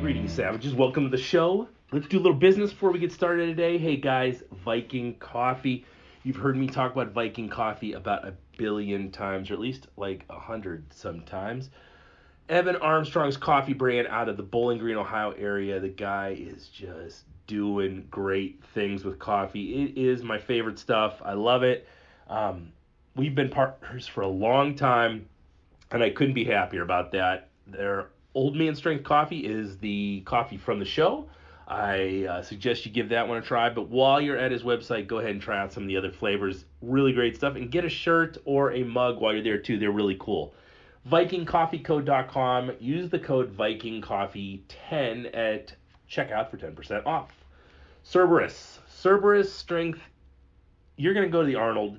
Greetings, savages. Welcome to the show. Let's do a little business before we get started today. Hey, guys, Viking Coffee. You've heard me talk about Viking Coffee about a billion times, or at least like 100 sometimes. Evan Armstrong's coffee brand out of the Bowling Green, Ohio area. The guy is just doing great things with coffee. It is my favorite stuff. I love it. We've been partners for a long time, and I couldn't be happier about that. Their Old Man Strength coffee is the coffee from the show. I suggest you give that one a try. But while you're at his website, go ahead and try out some of the other flavors. Really great stuff. And get a shirt or a mug while you're there, too. They're really cool. VikingCoffeeCode.com. Use the code VikingCoffee10 at checkout for 10% off. Cerberus Strength. You're going to go to the Arnold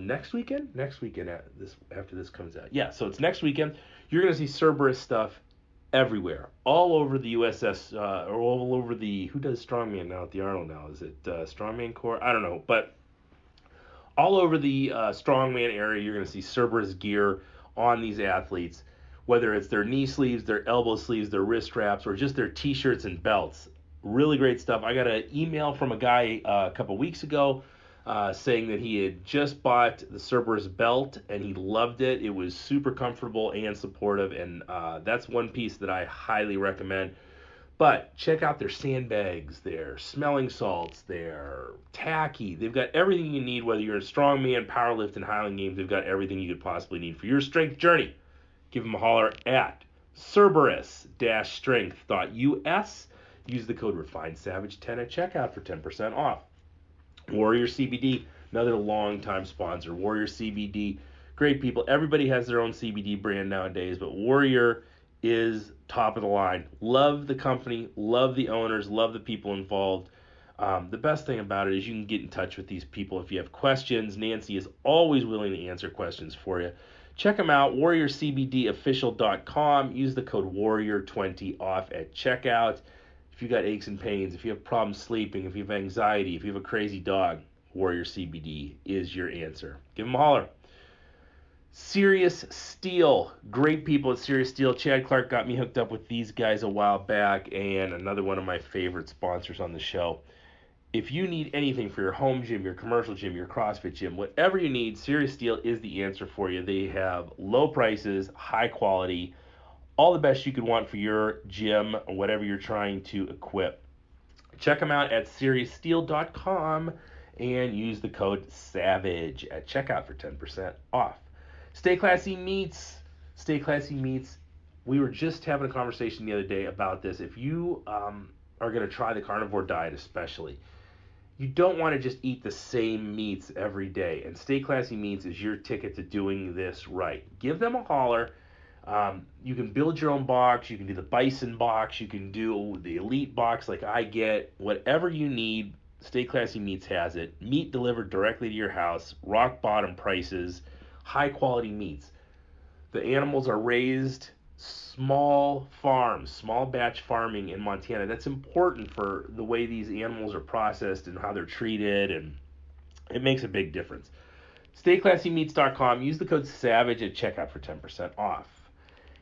next weekend after this comes out. Yeah, so it's next weekend. You're going to see Cerberus stuff everywhere, all over the USS, or all over the, who does Strongman now at the Arnold now? Is it Strongman Corps? I don't know, but all over the Strongman area, you're going to see Cerberus gear on these athletes, whether it's their knee sleeves, their elbow sleeves, their wrist straps, or just their t-shirts and belts. Really great stuff. I got an email from a guy a couple weeks ago saying that he had just bought the Cerberus belt and he loved it. It was super comfortable and supportive, and that's one piece that I highly recommend. But check out their sandbags, their smelling salts, their tacky. They've got everything you need, whether you're a strongman, powerlift, and Highland Games. They've got everything you could possibly need for your strength journey. Give them a holler at Cerberus-strength.us. Use the code REFINESAVAGE10 at checkout for 10% off. Warrior CBD, another long-time sponsor. Warrior CBD, great people. Everybody has their own CBD brand nowadays, but Warrior is top of the line. Love the company, love the owners, love the people involved. The best thing about it is you can get in touch with these people if you have questions. Nancy is always willing to answer questions for you. Check them out, warriorcbdofficial.com. Use the code WARRIOR20 off at checkout. If you got aches and pains, if you have problems sleeping, if you have anxiety, if you have a crazy dog, Warrior CBD is your answer. Give them a holler. Serious Steel. Great people at Serious Steel. Chad Clark got me hooked up with these guys a while back, and another one of my favorite sponsors on the show. If you need anything for your home gym, your commercial gym, your CrossFit gym, whatever you need, Serious Steel is the answer for you. They have low prices, high quality, all the best you could want for your gym or whatever you're trying to equip. Check them out at SeriousSteel.com and use the code SAVAGE at checkout for 10% off. Stay Classy Meats. Stay Classy Meats. We were just having a conversation the other day about this. If you are going to try the carnivore diet especially, you don't want to just eat the same meats every day. And Stay Classy Meats is your ticket to doing this right. Give them a holler. You can build your own box. You can do the bison box. You can do the elite box like I get. Whatever you need, Stay Classy Meats has it. Meat delivered directly to your house. Rock bottom prices. High quality meats. The animals are raised small farms, small batch farming in Montana. That's important for the way these animals are processed and how they're treated, and it makes a big difference. StayClassyMeats.com. Use the code SAVAGE at checkout for 10% off.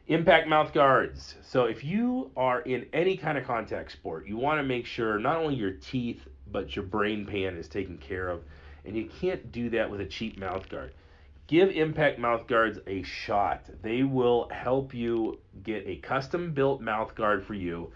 Impact mouth guards. So if you are in any kind of contact sport, you want to make sure not only your teeth, but your brain pan is taken care of. And you can't do that with a cheap mouth guard. Give Impact mouth guards a shot. They will help you get a custom-built mouth guard for you.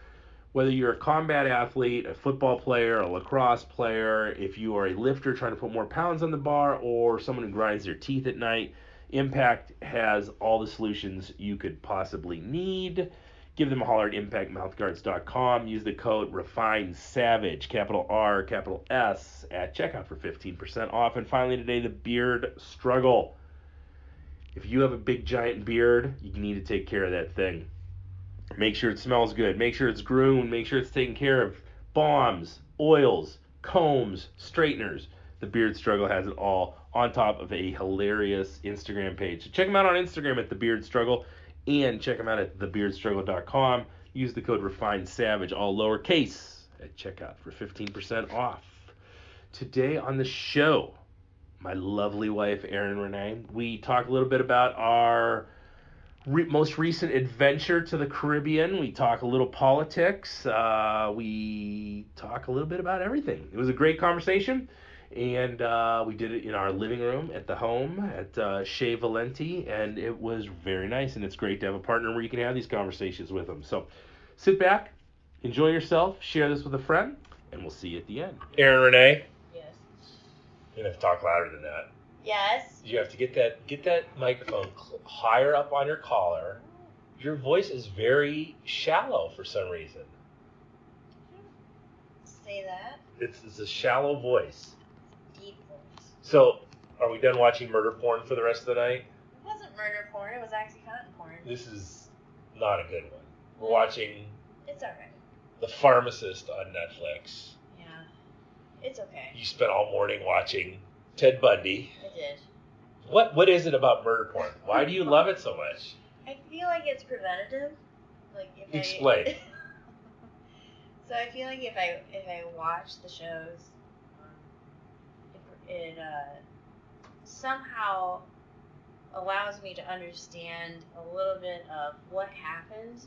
Whether you're a combat athlete, a football player, a lacrosse player, if you are a lifter trying to put more pounds on the bar, or someone who grinds their teeth at night, Impact has all the solutions you could possibly need. Give them a holler at impactmouthguards.com. Use the code REFINESAVAGE, capital R, capital S, at checkout for 15% off. And finally today, the beard struggle. If you have a big giant beard, you need to take care of that thing. Make sure it smells good. Make sure it's groomed. Make sure it's taken care of. Balms, oils, combs, straighteners. The Beard Struggle has it all on top of a hilarious Instagram page. So check them out on Instagram at The Beard Struggle, and check them out at thebeardstruggle.com. Use the code REFINESAVAGE, all lowercase, at checkout for 15% off. Today on the show, my lovely wife, Erin Renee, we talk a little bit about our most recent adventure to the Caribbean. We talk a little politics. We talk a little bit about everything. It was a great conversation, and we did it in our living room at the home at Shea Valenti, and it was very nice. And it's great to have a partner where you can have these conversations with them. So sit back, enjoy yourself, share this with a friend, and we'll see you at the end. Erin Renee. Yes. You're gonna have to talk louder than that. Yes. You have to get that microphone higher up on your collar. Your voice is very shallow for some reason. Say that. It's a shallow voice. Deep voice. So, are we done watching murder porn for the rest of the night? It wasn't murder porn. It was oxycontin porn. This is not a good one. We're watching It's alright. The Pharmacist on Netflix. Yeah. It's okay. You spent all morning watching Ted Bundy. I did. What is it about murder porn? Why do you love it so much? I feel like it's preventative. Like if Explain. So I feel like if I watch the shows, it somehow allows me to understand a little bit of what happened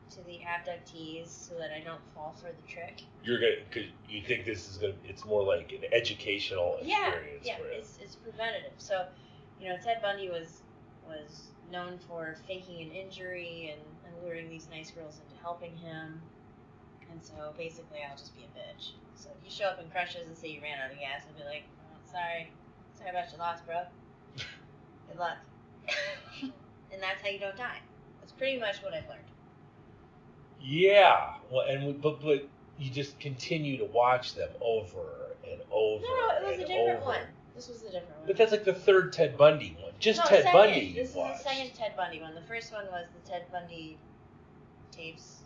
to the abductees, so that I don't fall for the trick. Because you think this is it's more like an educational experience. Yeah, it's preventative. So, Ted Bundy was known for faking an injury and luring these nice girls into helping him. And so basically, I'll just be a bitch. So if you show up in crushes and say you ran out of gas, I'll be like, oh, sorry about your loss, bro. Good luck. And that's how you don't die. That's pretty much what I've learned. Yeah, well, but you just continue to watch them over and over. No, it was a different one. This was a different one. But that's like the third Ted Bundy one. Ted Bundy. This is the second Ted Bundy one. The first one was the Ted Bundy tapes,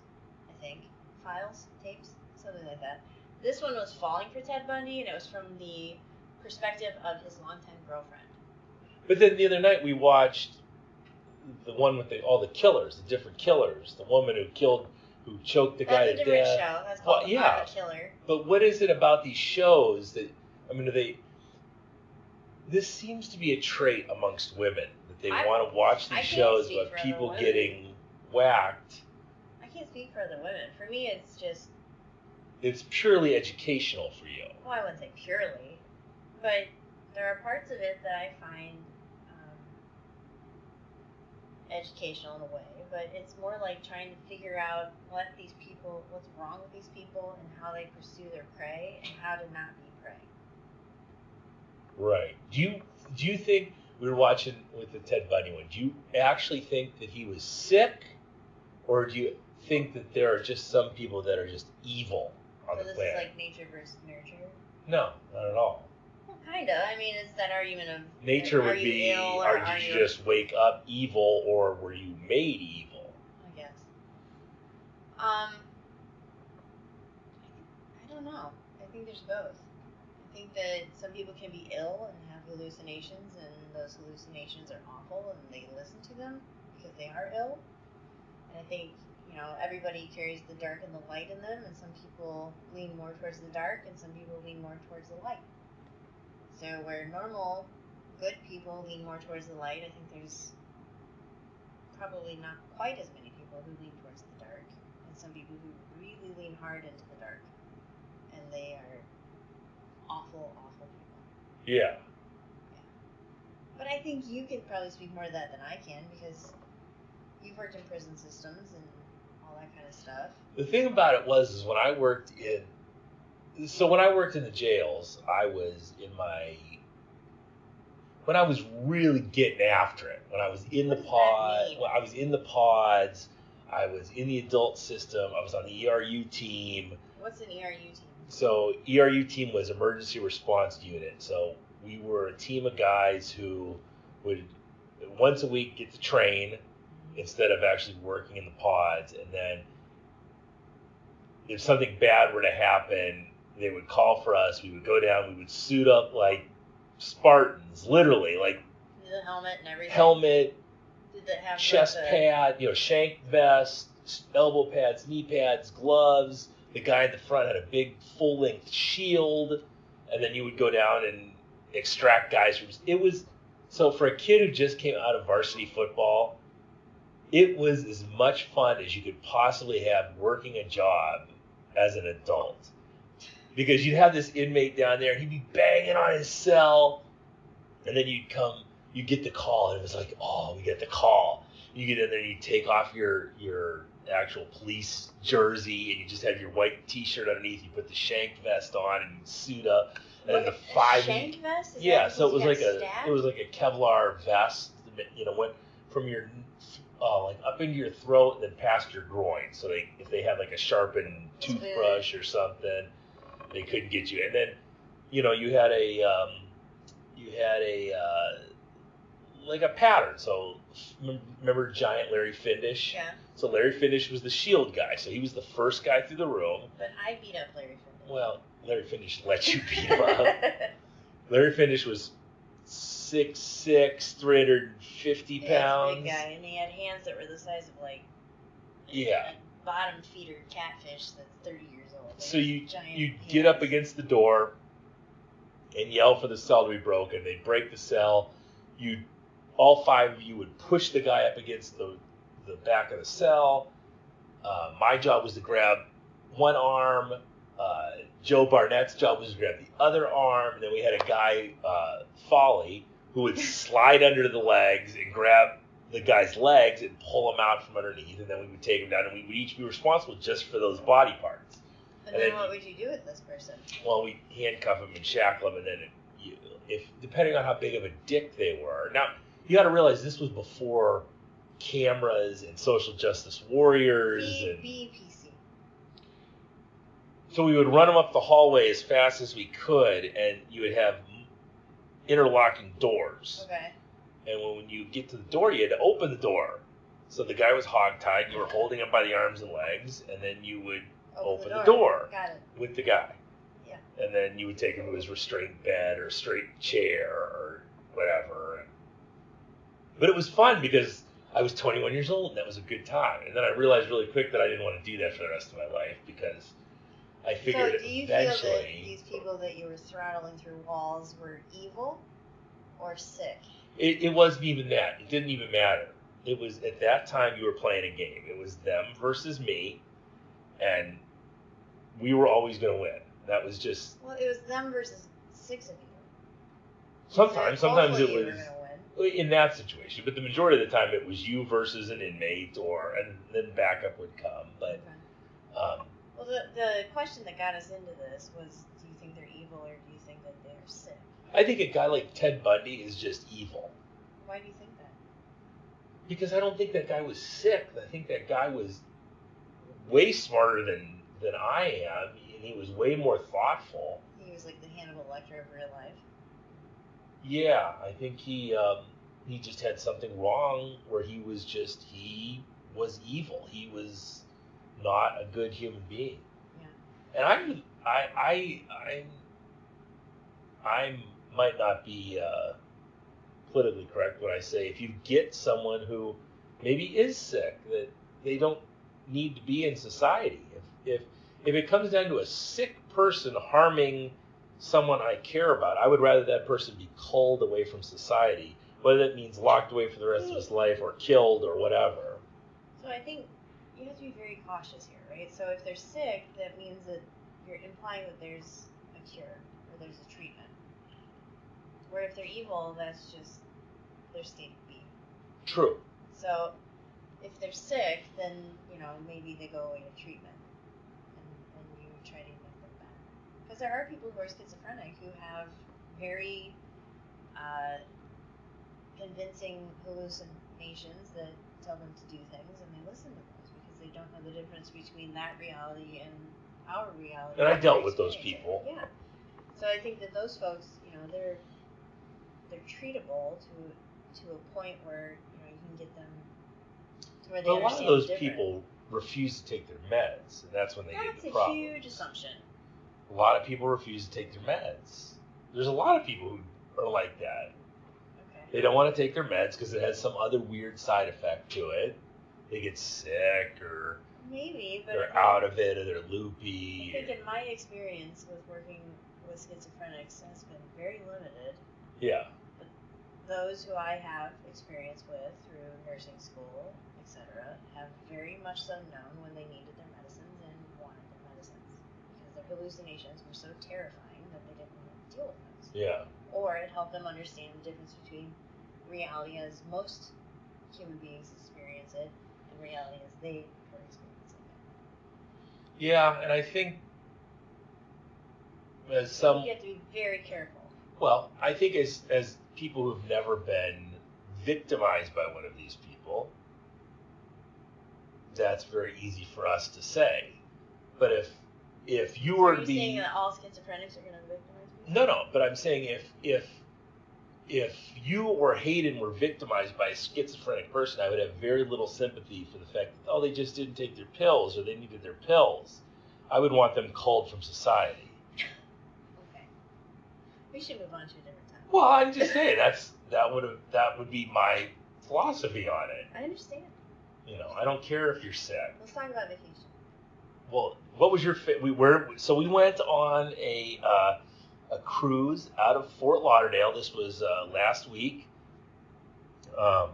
I think. Files, tapes, something like that. This one was Falling for Ted Bundy, and it was from the perspective of his longtime girlfriend. But then the other night we watched the one with all the killers, the different killers. The woman who choked the guy to death. That's a different show. That's called The Killer. But what is it about these shows that, this seems to be a trait amongst women, that they want to watch these shows about people getting whacked. I can't speak for other women. For me, it's just... It's purely educational for you. Well, I wouldn't say purely, but there are parts of it that I find educational in a way, but it's more like trying to figure out what's wrong with these people and how they pursue their prey and how to not be prey. Right. Do you think, we were watching with the Ted Bundy one, do you actually think that he was sick, or do you think that there are just some people that are just evil on the planet? So this is like nature versus nurture? No, not at all. Well, kind of. I mean, it's that argument of... Nature would be, did you just wake up evil, or were you made evil? I guess. I don't know. I think there's both. I think that some people can be ill and have hallucinations, and those hallucinations are awful, and they listen to them because they are ill. And I think, everybody carries the dark and the light in them, and some people lean more towards the dark, and some people lean more towards the light. So where normal, good people lean more towards the light, I think there's probably not quite as many people who lean towards the dark, and some people who really lean hard into the dark, and they are awful, awful people. Yeah. But I think you could probably speak more to that than I can, because you've worked in prison systems and all that kind of stuff. The thing about it is when I worked in the jails, I was when I was really getting after it, when I was in the pods, I was in the adult system, I was on the ERU team. What's an ERU team? So ERU team was Emergency Response Unit. So we were a team of guys who would once a week get to train instead of actually working in the pods. And then if something bad were to happen, they would call for us. We would go down. We would suit up like Spartans, literally, like the helmet and everything. Helmet, did they have chest pad, shank vest, elbow pads, knee pads, gloves. The guy in the front had a big full-length shield, and then you would go down and extract guys from. It was so for a kid who just came out of varsity football. it was as much fun as you could possibly have working a job as an adult. Because you'd have this inmate down there, and he'd be banging on his cell, and then you'd get the call, and it was like, oh, we get the call. You get in there, and you take off your actual police jersey, and you just have your white T-shirt underneath. You put the shank vest on, and you suit up. And then the shank vest? Yeah, so it was like a Kevlar vest. Went from your like up into your throat and then past your groin. So if they had like a sharpened toothbrush or something, they couldn't get you. And then you had a like a pattern. So remember giant Larry Findish? Yeah. So Larry Findish was the shield guy. So he was the first guy through the room. But I beat up Larry Findish. Well, Larry Findish let you beat him up. Larry Findish was 6'6", 350 pounds. Yeah, big guy, and he had hands that were the size of like a bottom feeder catfish that's 30 years old. So you get up against the door and yell for the cell to be broken. They'd break the cell. All five of you would push the guy up against the back of the cell. My job was to grab one arm. Joe Barnett's job was to grab the other arm. And then we had a guy, Folly, who would slide under the legs and grab the guy's legs and pull him out from underneath. And then we would take him down, and we would each be responsible just for those body parts. And then what would you do with this person? Well, we handcuff him and shackle him, and then depending on how big of a dick they were. Now, you got to realize this was before cameras and social justice warriors. BPC. So we would run them up the hallway as fast as we could, and you would have interlocking doors. Okay. And when you get to the door, you had to open the door. So the guy was hogtied. You were holding him by the arms and legs, and then you would open the door with the guy. Yeah. And then you would take him to his restraint bed or straight chair or whatever. But it was fun because I was 21 years old, and that was a good time. And then I realized really quick that I didn't want to do that for the rest of my life because I figured so do you eventually... feel that these people that you were throttling through walls were evil or sick? It wasn't even that. It didn't even matter. It was, at that time, you were playing a game. It was them versus me, and we were always going to win. That was just... Well, it was them versus 6 of you. Sometimes it was in that situation, but the majority of the time it was you versus an inmate, and then backup would come. But well, the question that got us into this was: do you think they're evil, or do you think that they're sick? I think a guy like Ted Bundy is just evil. Why do you think that? Because I don't think that guy was sick. I think that guy was way smarter than I am, and he was way more thoughtful. He was like the Hannibal Lecter of real life. Yeah, I think he just had something wrong where he was evil. He was not a good human being. Yeah. And I might not be politically correct when I say if you get someone who maybe is sick, that they don't need to be in society. If it comes down to a sick person harming someone I care about, I would rather that person be culled away from society, whether that means locked away for the rest of his life or killed or whatever. So I think you have to be very cautious here, right? So if they're sick, that means that you're implying that there's a cure or there's a treatment. Where if they're evil, that's just their state of being. True. So if they're sick, then, maybe they go away to treatment and you try to make them better. Because there are people who are schizophrenic who have very convincing hallucinations that tell them to do things, and they listen to those because they don't know the difference between that reality and our reality. And I dealt with those people. Yeah. So I think that those folks, they're treatable to a point where you can get them to where they understand. A lot of those people refuse to take their meds, and that's when they get the problem. That's a huge assumption. A lot of people refuse to take their meds. There's a lot of people who are like that. Okay. They don't want to take their meds because it has some other weird side effect to it. They get sick, or maybe, but they're out of it, or they're loopy. I think in my experience with working with schizophrenics has been very limited. Yeah. But those who I have experience with through nursing school, etc., have very much so known when they needed their medicines and wanted their medicines because their hallucinations were so terrifying that they didn't want to deal with those. Yeah. Or it helped them understand the difference between reality as most human beings experience it and reality as they were experiencing it. Yeah, and I think as some, you have to be very careful. Well, I think as people who've never been victimized by one of these people, that's very easy for us to say. But if you were to be saying that all schizophrenics are going to victimize people? No, but I'm saying if you or Hayden were victimized by a schizophrenic person, I would have very little sympathy for the fact that they just didn't take their pills or they needed their pills. I would want them culled from society. Okay. We should move on to a different time. Well, I'm just saying that would be my philosophy on it. I understand. I don't care if you're sick. Let's talk about vacation. Well, what was your we went on a cruise out of Fort Lauderdale. This was last week. So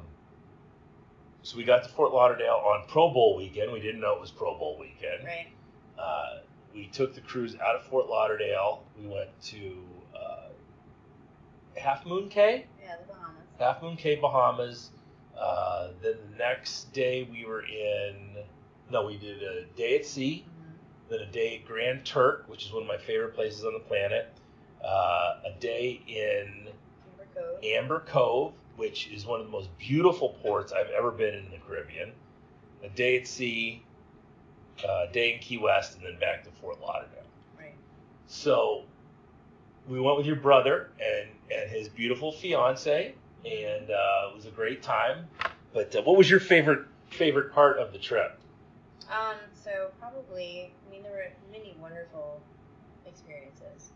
we got to Fort Lauderdale on Pro Bowl weekend. We didn't know it was Pro Bowl weekend. Right. We took the cruise out of Fort Lauderdale. We went to Half Moon Cay. Yeah, the Bahamas. Half Moon Cay, Bahamas. Then the next day we did a day at sea. Then a day at Grand Turk, which is one of my favorite places on the planet. A day in Amber Cove, which is one of the most beautiful ports I've ever been in the Caribbean. A day at sea, a day in Key West, and then back to Fort Lauderdale. Right. So we went with your brother and his beautiful fiance, and it was a great time. But what was your favorite part of the trip? So probably, there were many wonderful experiences.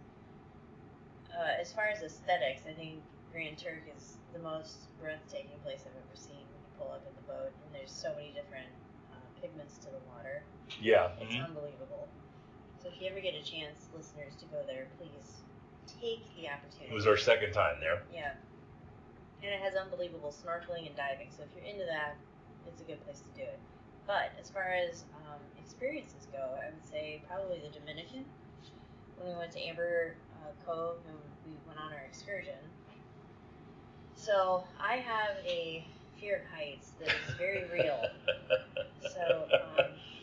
As far as aesthetics, I think Grand Turk is the most breathtaking place I've ever seen. When you pull up in the boat, and there's so many different pigments to the water. Yeah. It's unbelievable. So if you ever get a chance, listeners, to go there, please take the opportunity. It was our second time there. Yeah. And it has unbelievable snorkeling and diving. So if you're into that, it's a good place to do it. But as far as experiences go, I would say probably the Dominican. When we went to Amber Cove and we went on our excursion. So I have a fear of heights that is very real.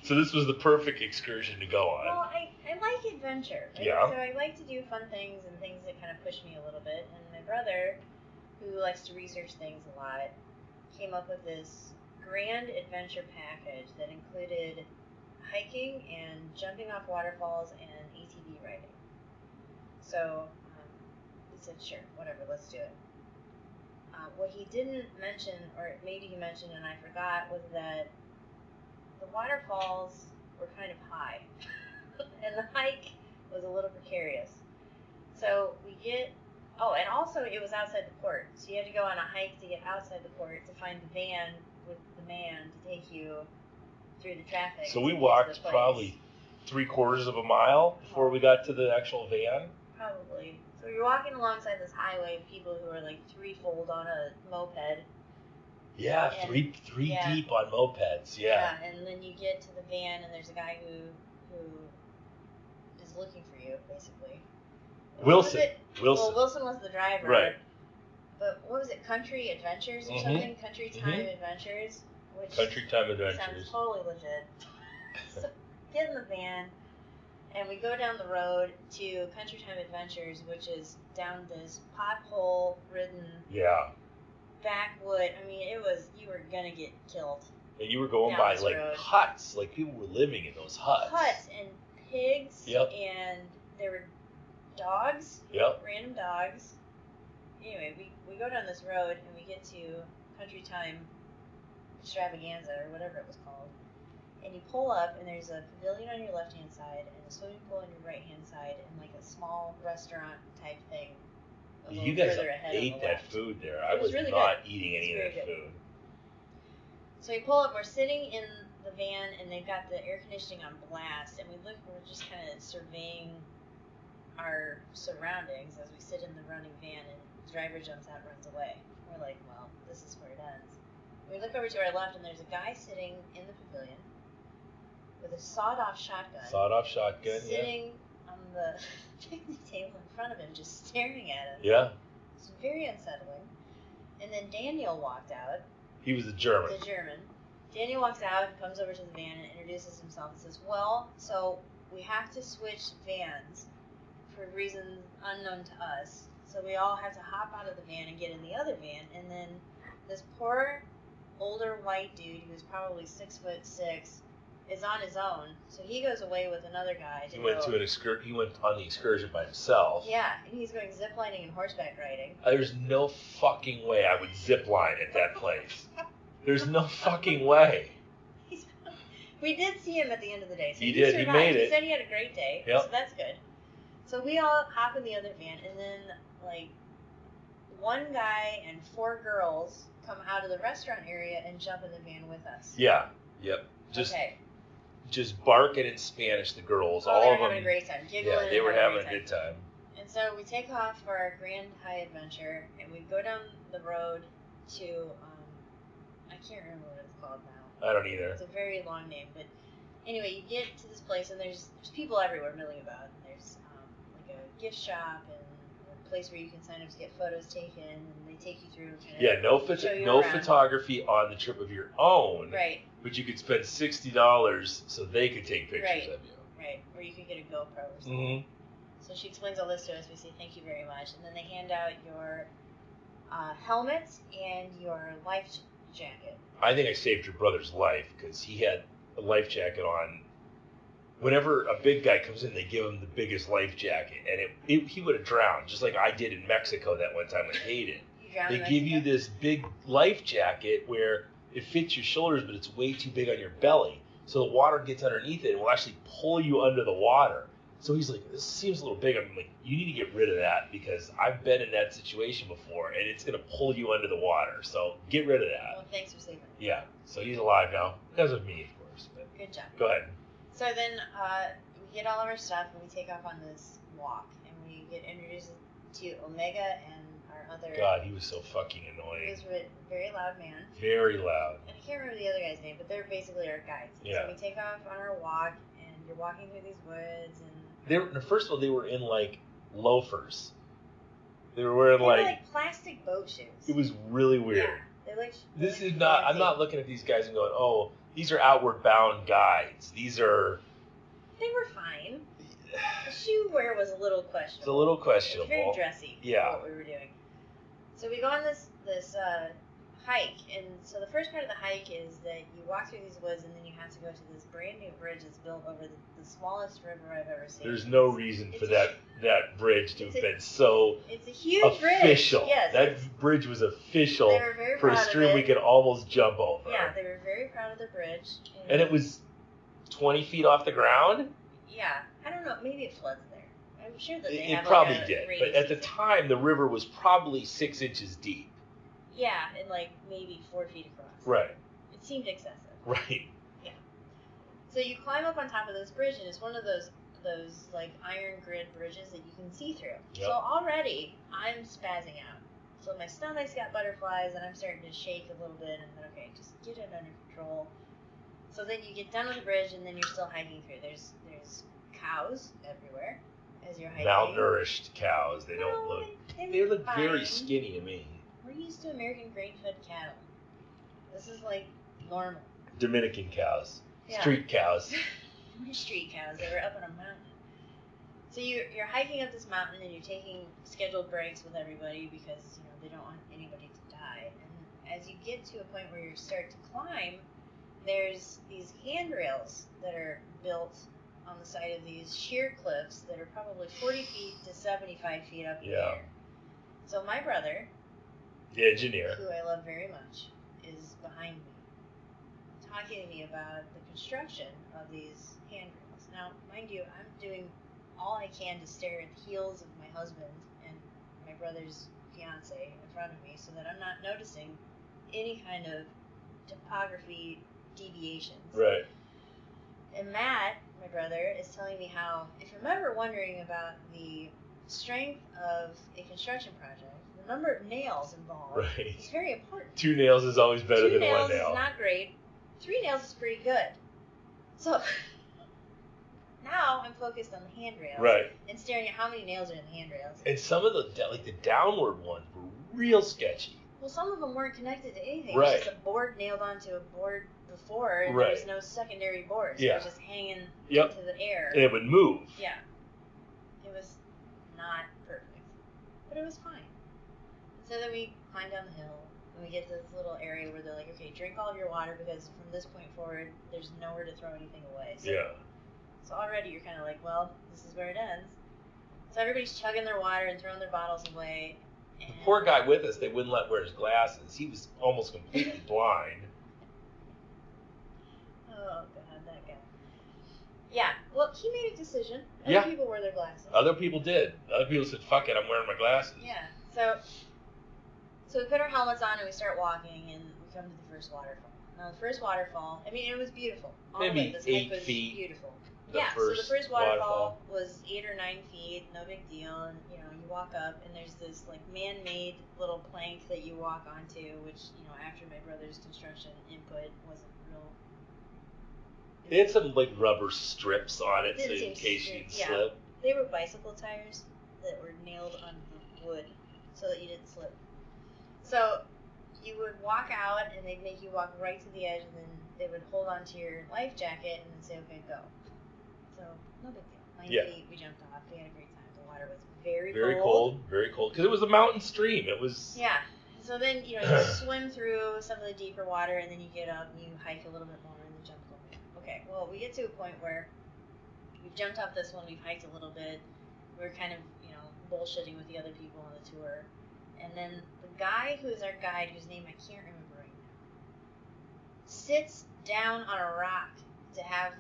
So this was the perfect excursion to go on. Well, I like adventure. Right? Yeah. So I like to do fun things and things that kind of push me a little bit. And my brother, who likes to research things a lot, came up with this grand adventure package that included hiking and jumping off waterfalls and ATV riding. So he said, sure, whatever, let's do it. What he didn't mention, or maybe he mentioned and I forgot, was that the waterfalls were kind of high. And the hike was a little precarious. So and also it was outside the port. So you had to go on a hike to get outside the port to find the van with the man to take you through the traffic. So we walked probably 3/4 of a mile before we got to the actual van. Probably. So you're walking alongside this highway of people who are like threefold on a moped. Yeah, three deep on mopeds. Yeah. And then you get to the van and there's a guy who is looking for you, basically. Wilson. Well, Wilson was the driver. Right. But what was it? Country Adventures or something? Country Time Adventures. Country Time Adventures. Sounds totally legit. So get in the van, and we go down the road to Country Time Adventures, which is down this pothole-ridden backwood. You were gonna get killed. And you were going by like road. Huts, like people were living in those huts. Huts and pigs. Yep. And there were dogs. Yep. Random dogs. Anyway, we go down this road and we get to Country Time Extravaganza or whatever it was called. And you pull up and there's a pavilion on your left hand side and a swimming pool on your right hand side and like a small restaurant type thing. You guys ate that food there. I was really not eating any of that food. So we pull up, we're sitting in the van and they've got the air conditioning on blast and we're just kind of surveying our surroundings as we sit in the running van and the driver jumps out and runs away. We're like, well, this is where it ends. We look over to our left, and there's a guy sitting in the pavilion with a sawed-off shotgun. Sawed-off shotgun, sitting on the picnic table in front of him, just staring at him. Yeah. It's very unsettling. And then Daniel walked out. He was a German. The German. Daniel walks out and comes over to the van and introduces himself and says, well, so we have to switch vans for reasons unknown to us. So we all have to hop out of the van and get in the other van. And then this poor older white dude who's probably 6'6" is on his own. So he goes away with another guy. He went on the excursion by himself. Yeah, and he's going ziplining and horseback riding. There's no fucking way I would zipline at that place. There's no fucking way. We did see him at the end of the day. So he did. Survived. He made it. He said he had a great day. Yep. So that's good. So we all hop in the other van, and then like one guy and 4 girls come out of the restaurant area and jump in the van with us. Yeah. Yep. Just barking in Spanish. The girls, all they were of them. having a great time. Giggling. Yeah, they were having a good time. And so we take off for our grand high adventure, and we go down the road to I can't remember what it's called now. I don't either. It's a very long name, but anyway, you get to this place, and there's people everywhere milling about. And there's like a gift shop and a place where you can sign up to get photos taken, and they take you through. Yeah, no photography on the trip of your own. Right. But you could spend $60 so they could take pictures of you. Right. Or you could get a GoPro or something. Mm-hmm. So she explains all this to us. We say thank you very much, and then they hand out your helmet and your life jacket. I think I saved your brother's life because he had a life jacket on. Whenever a big guy comes in, they give him the biggest life jacket, and he would have drowned, just like I did in Mexico that one time with Hayden. They give you this big life jacket where it fits your shoulders, but it's way too big on your belly. So the water gets underneath it and will actually pull you under the water. So he's like, this seems a little big. I'm like, you need to get rid of that because I've been in that situation before, and it's going to pull you under the water. So get rid of that. Well, thanks for saving me. Yeah. So he's alive now because of me, of course. But good job. Go ahead. So then we get all of our stuff, and we take off on this walk, and we get introduced to Omega and our other... God, he was so fucking annoying. He was a very loud man. Very loud. And I can't remember the other guy's name, but they're basically our guides. Yeah. So we take off on our walk, and you're walking through these woods, and... First of all, they were in, like, loafers. They were wearing, like plastic boat shoes. It was really weird. Yeah. I'm not looking at these guys and going, oh, these are outward bound guides. These are... They were fine. The shoe wear was a little questionable. It's a little questionable. It was very dressy. Yeah. What we were doing. So we go on this hike, and so the first part of the hike is that you walk through these woods, and then you have to go to this brand new bridge that's built over the smallest river I've ever seen. There's no reason for that bridge to have been so it's a huge official. Bridge. Yes, that bridge was official for a stream we could almost jump over. Yeah, they were very proud of the bridge. And it was 20 feet off the ground? Yeah. I don't know. Maybe it floods there. I'm sure that they have probably did. But at the time, the river was probably 6 inches deep. Yeah, and like maybe 4 feet across. Right. It seemed excessive. Right. Yeah. So you climb up on top of this bridge, and it's one of those like iron grid bridges that you can see through. Yep. So already I'm spazzing out. So my stomach's got butterflies, and I'm starting to shake a little bit. And then, okay, just get it under control. So then you get done with the bridge, and then you're still hiking through. There's cows everywhere as you're hiking. Malnourished cows. They don't look. They look fine. very skinny to me. We're used to American grain-fed cattle. This is like normal. Dominican cows. Yeah. Street cows. Street cows. They were up on a mountain. So you're hiking up this mountain, and you're taking scheduled breaks with everybody because they don't want anybody to die. And as you get to a point where you start to climb, there's these handrails that are built on the side of these sheer cliffs that are probably 40 feet to 75 feet up in the air. So my brother, the engineer, who I love very much, is behind me, talking to me about the construction of these handrails. Now, mind you, I'm doing all I can to stare at the heels of my husband and my brother's fiance in front of me so that I'm not noticing any kind of topography deviations. Right. And Matt, my brother, is telling me how, if you're ever wondering about the strength of a construction project, the number of nails involved Right. is very important. 2 nails is always better than 1 nail. 2 nails is not great. 3 nails is pretty good. So now I'm focused on the handrails. Right. And staring at how many nails are in the handrails. And some of the downward ones were real sketchy. Well, some of them weren't connected to anything. Right. It was just a board nailed onto a board before, and Right. there was no secondary board. So Yeah. it was just hanging Yep. into the air. And it would move. Yeah. It was not perfect. But it was fine. So then we climb down the hill, and we get to this little area where they're like, okay, drink all of your water, because from this point forward, there's nowhere to throw anything away. So, Yeah. So already you're kind of like, well, this is where it ends. So everybody's chugging their water and throwing their bottles away. The poor guy with us, they wouldn't let wear his glasses. He was almost completely blind. Oh, God, that guy. Yeah, well, he made a decision. Other Yeah. people wear their glasses. Other people did. Other people said, fuck it, I'm wearing my glasses. Yeah, so we put our helmets on and we start walking, and we come to the first waterfall. Now, the first waterfall, I mean, it was beautiful. All Maybe of it, this 8 hike was feet, beautiful. the Yeah, so the first first waterfall waterfall. was 8 or 9 feet, no big deal. And you walk up, and there's this like man-made little plank that you walk onto, which after my brother's construction input wasn't real. They had some like rubber strips on it, so Didn't in seem case straight, you'd yeah. slip. They were bicycle tires that were nailed on the wood so that you didn't slip. So you would walk out, and they'd make you walk right to the edge, and then they would hold onto your life jacket and then say, okay, go. So, no big deal. 9 Yeah. feet, we jumped off. We had a great time. The water was very cold. Very cold. Because it was a mountain stream. It was... Yeah. So then, you swim through some of the deeper water, and then you get up and you hike a little bit more, and then jump a little bit. Okay, well, we get to a point where we've jumped off this one, we've hiked a little bit. We're kind of, bullshitting with the other people on the tour. And then the guy who is our guide, whose name I can't remember right now, sits down on a rock to have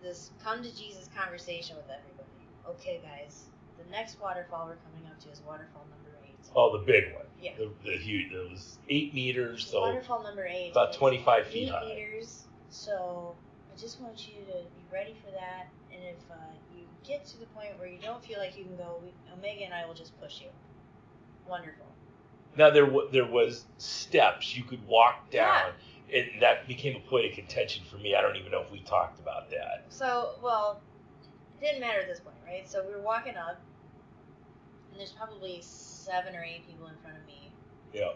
this come to Jesus conversation with everybody. Okay, guys, the next waterfall we're coming up to is waterfall number 8. Oh, the big one. Yeah. The huge. It was 8 meters, so Waterfall number 8. about 25 feet 8 high. meters. So I just want you to be ready for that. And if you get to the point where you don't feel like you can go, Omega and I will just push you. Wonderful. Now there was steps you could walk down, and that became a point of contention for me. I don't even know if we talked about that. So, well, it didn't matter at this point, right? So we were walking up, and there's probably 7 or 8 people in front of me. Yeah.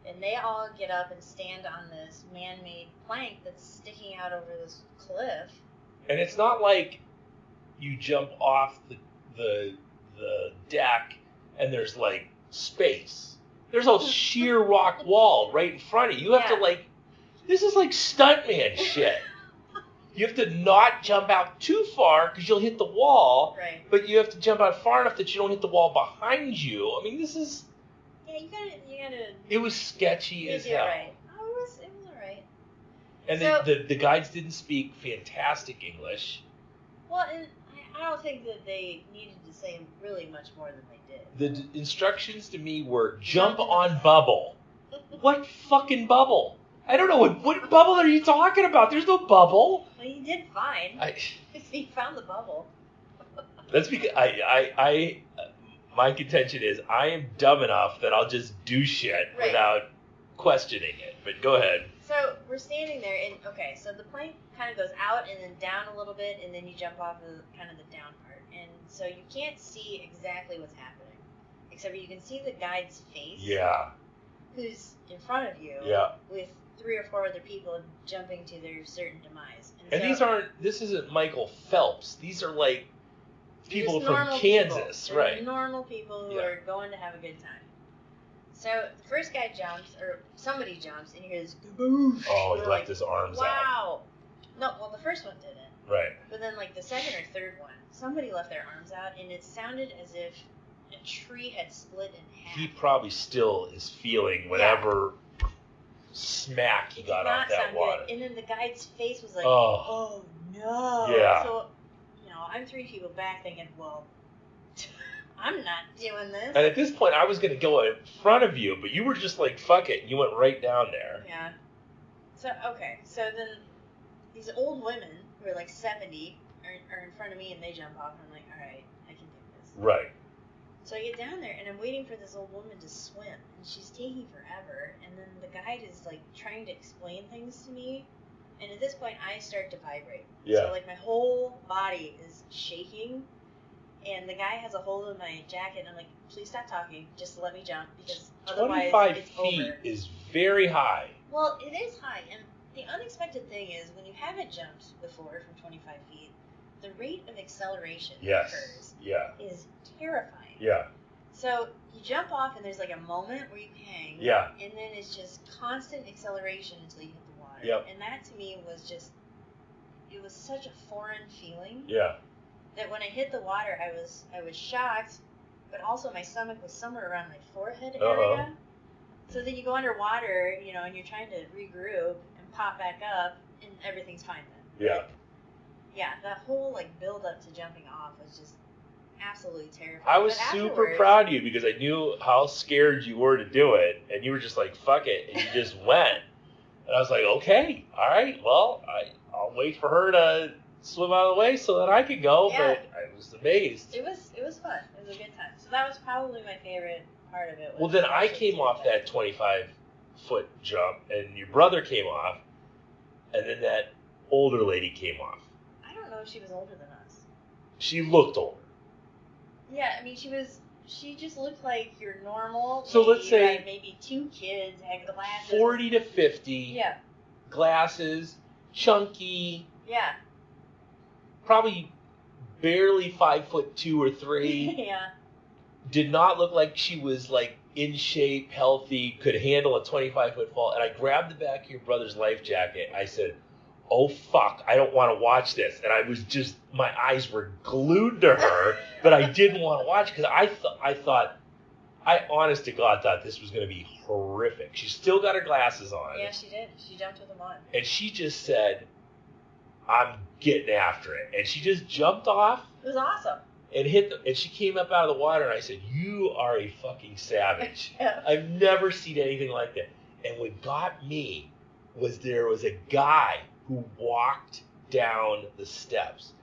And they all get up and stand on this man-made plank that's sticking out over this cliff. And it's not like you jump off the deck and there's like space. There's a sheer rock wall right in front of you. You have to this is like stuntman shit. You have to not jump out too far because you'll hit the wall. Right. But you have to jump out far enough that you don't hit the wall behind you. I mean, this is... Yeah, you gotta... It was sketchy as hell. Right. Oh, it was alright. And So, the guides didn't speak fantastic English. Well, and I don't think that they needed to say really much more than they did. The instructions to me were jump on bubble. What fucking bubble? I don't know. What bubble are you talking about? There's no bubble. Well, you did fine. You found the bubble. That's because my contention is I am dumb enough that I'll just do shit without questioning it. But go ahead. So we're standing there, and okay, so the plank kind of goes out and then down a little bit, and then you jump off of kind of the down part. And so you can't see exactly what's happening, except you can see the guide's face. Yeah. Who's in front of you. Yeah. With 3 or 4 other people jumping to their certain demise. And so, this isn't Michael Phelps. These are like people just from Kansas, people. right? Normal people who are going to have a good time. So the first guy jumps, or somebody jumps, and you hear this boosh. Oh, he left his arms out. Wow. No, well, the first one didn't. Right. But then, like, the second or third one, somebody left their arms out, and it sounded as if a tree had split in half. He probably still is feeling whatever smack he got off that water. Good. And then the guide's face was like, oh no. Yeah. So, I'm 3 people back thinking, well, I'm not doing this. And at this point, I was going to go in front of you, but you were just like, fuck it. You went right down there. Yeah. So, okay. So then these old women who are like 70 are in front of me, and they jump off, and I'm like, all right, I can do this. Right. So I get down there and I'm waiting for this old woman to swim, and she's taking forever. And then the guide is like trying to explain things to me, and at this point I start to vibrate. Yeah. So like my whole body is shaking, and the guy has a hold of my jacket, and I'm like, please stop talking, just let me jump, because otherwise 25 it's feet over. is very high. Well, it is high, and the unexpected thing is when you haven't jumped before from 25 feet, the rate of acceleration that occurs is terrifying. Yeah. So you jump off, and there's like a moment where you hang, Yeah. and then it's just constant acceleration until you hit the water. Yep. And that to me was just, it was such a foreign feeling. Yeah. That when I hit the water, I was shocked, but also my stomach was somewhere around my forehead area. So then you go underwater, you know, and you're trying to regroup and pop back up, and everything's fine then. Yeah. Yeah, that whole like build up to jumping off was just absolutely terrifying. I was super proud of you because I knew how scared you were to do it, and you were just like, fuck it, and you just went. And I was like, okay, all right, well, I'll wait for her to swim out of the way so that I could go, but I was amazed. It was fun. It was a good time. So that was probably my favorite part of it. Well, then I came off that 25-foot jump, and your brother came off, and then that older lady came off. I don't know if she was older than us. She looked older. Yeah, I mean, she just looked like your normal. So let's say maybe 2 kids, had glasses. 40 to 50. Yeah. Glasses, chunky. Yeah. Probably barely 5'2" or 3. Yeah. Did not look like she was like in shape, healthy, could handle a 25-foot fall. And I grabbed the back of your brother's life jacket. I said, oh fuck, I don't want to watch this. And I was just, my eyes were glued to her, but I didn't want to watch because I honest to God thought this was going to be horrific. She still got her glasses on. Yeah, she did. She jumped with them on. And she just said, I'm getting after it. And she just jumped off. It was awesome. And and she came up out of the water, and I said, you are a fucking savage. Yeah. I've never seen anything like that. And what got me was there was a guy who walked down the steps.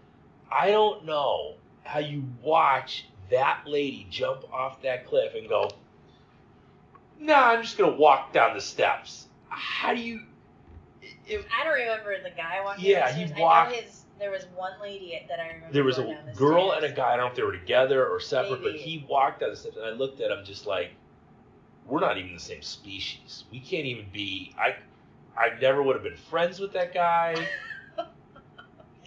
I don't know how you watch that lady jump off that cliff and go, nah, I'm just going to walk down the steps. How do you... I don't remember the guy walking down the stairs. He walked... There was one lady that I remember. There was a girl and a guy. I don't know if they were together or separate, Maybe. But he walked down the steps, and I looked at him just like, we're not even the same species. We can't even be... I never would have been friends with that guy.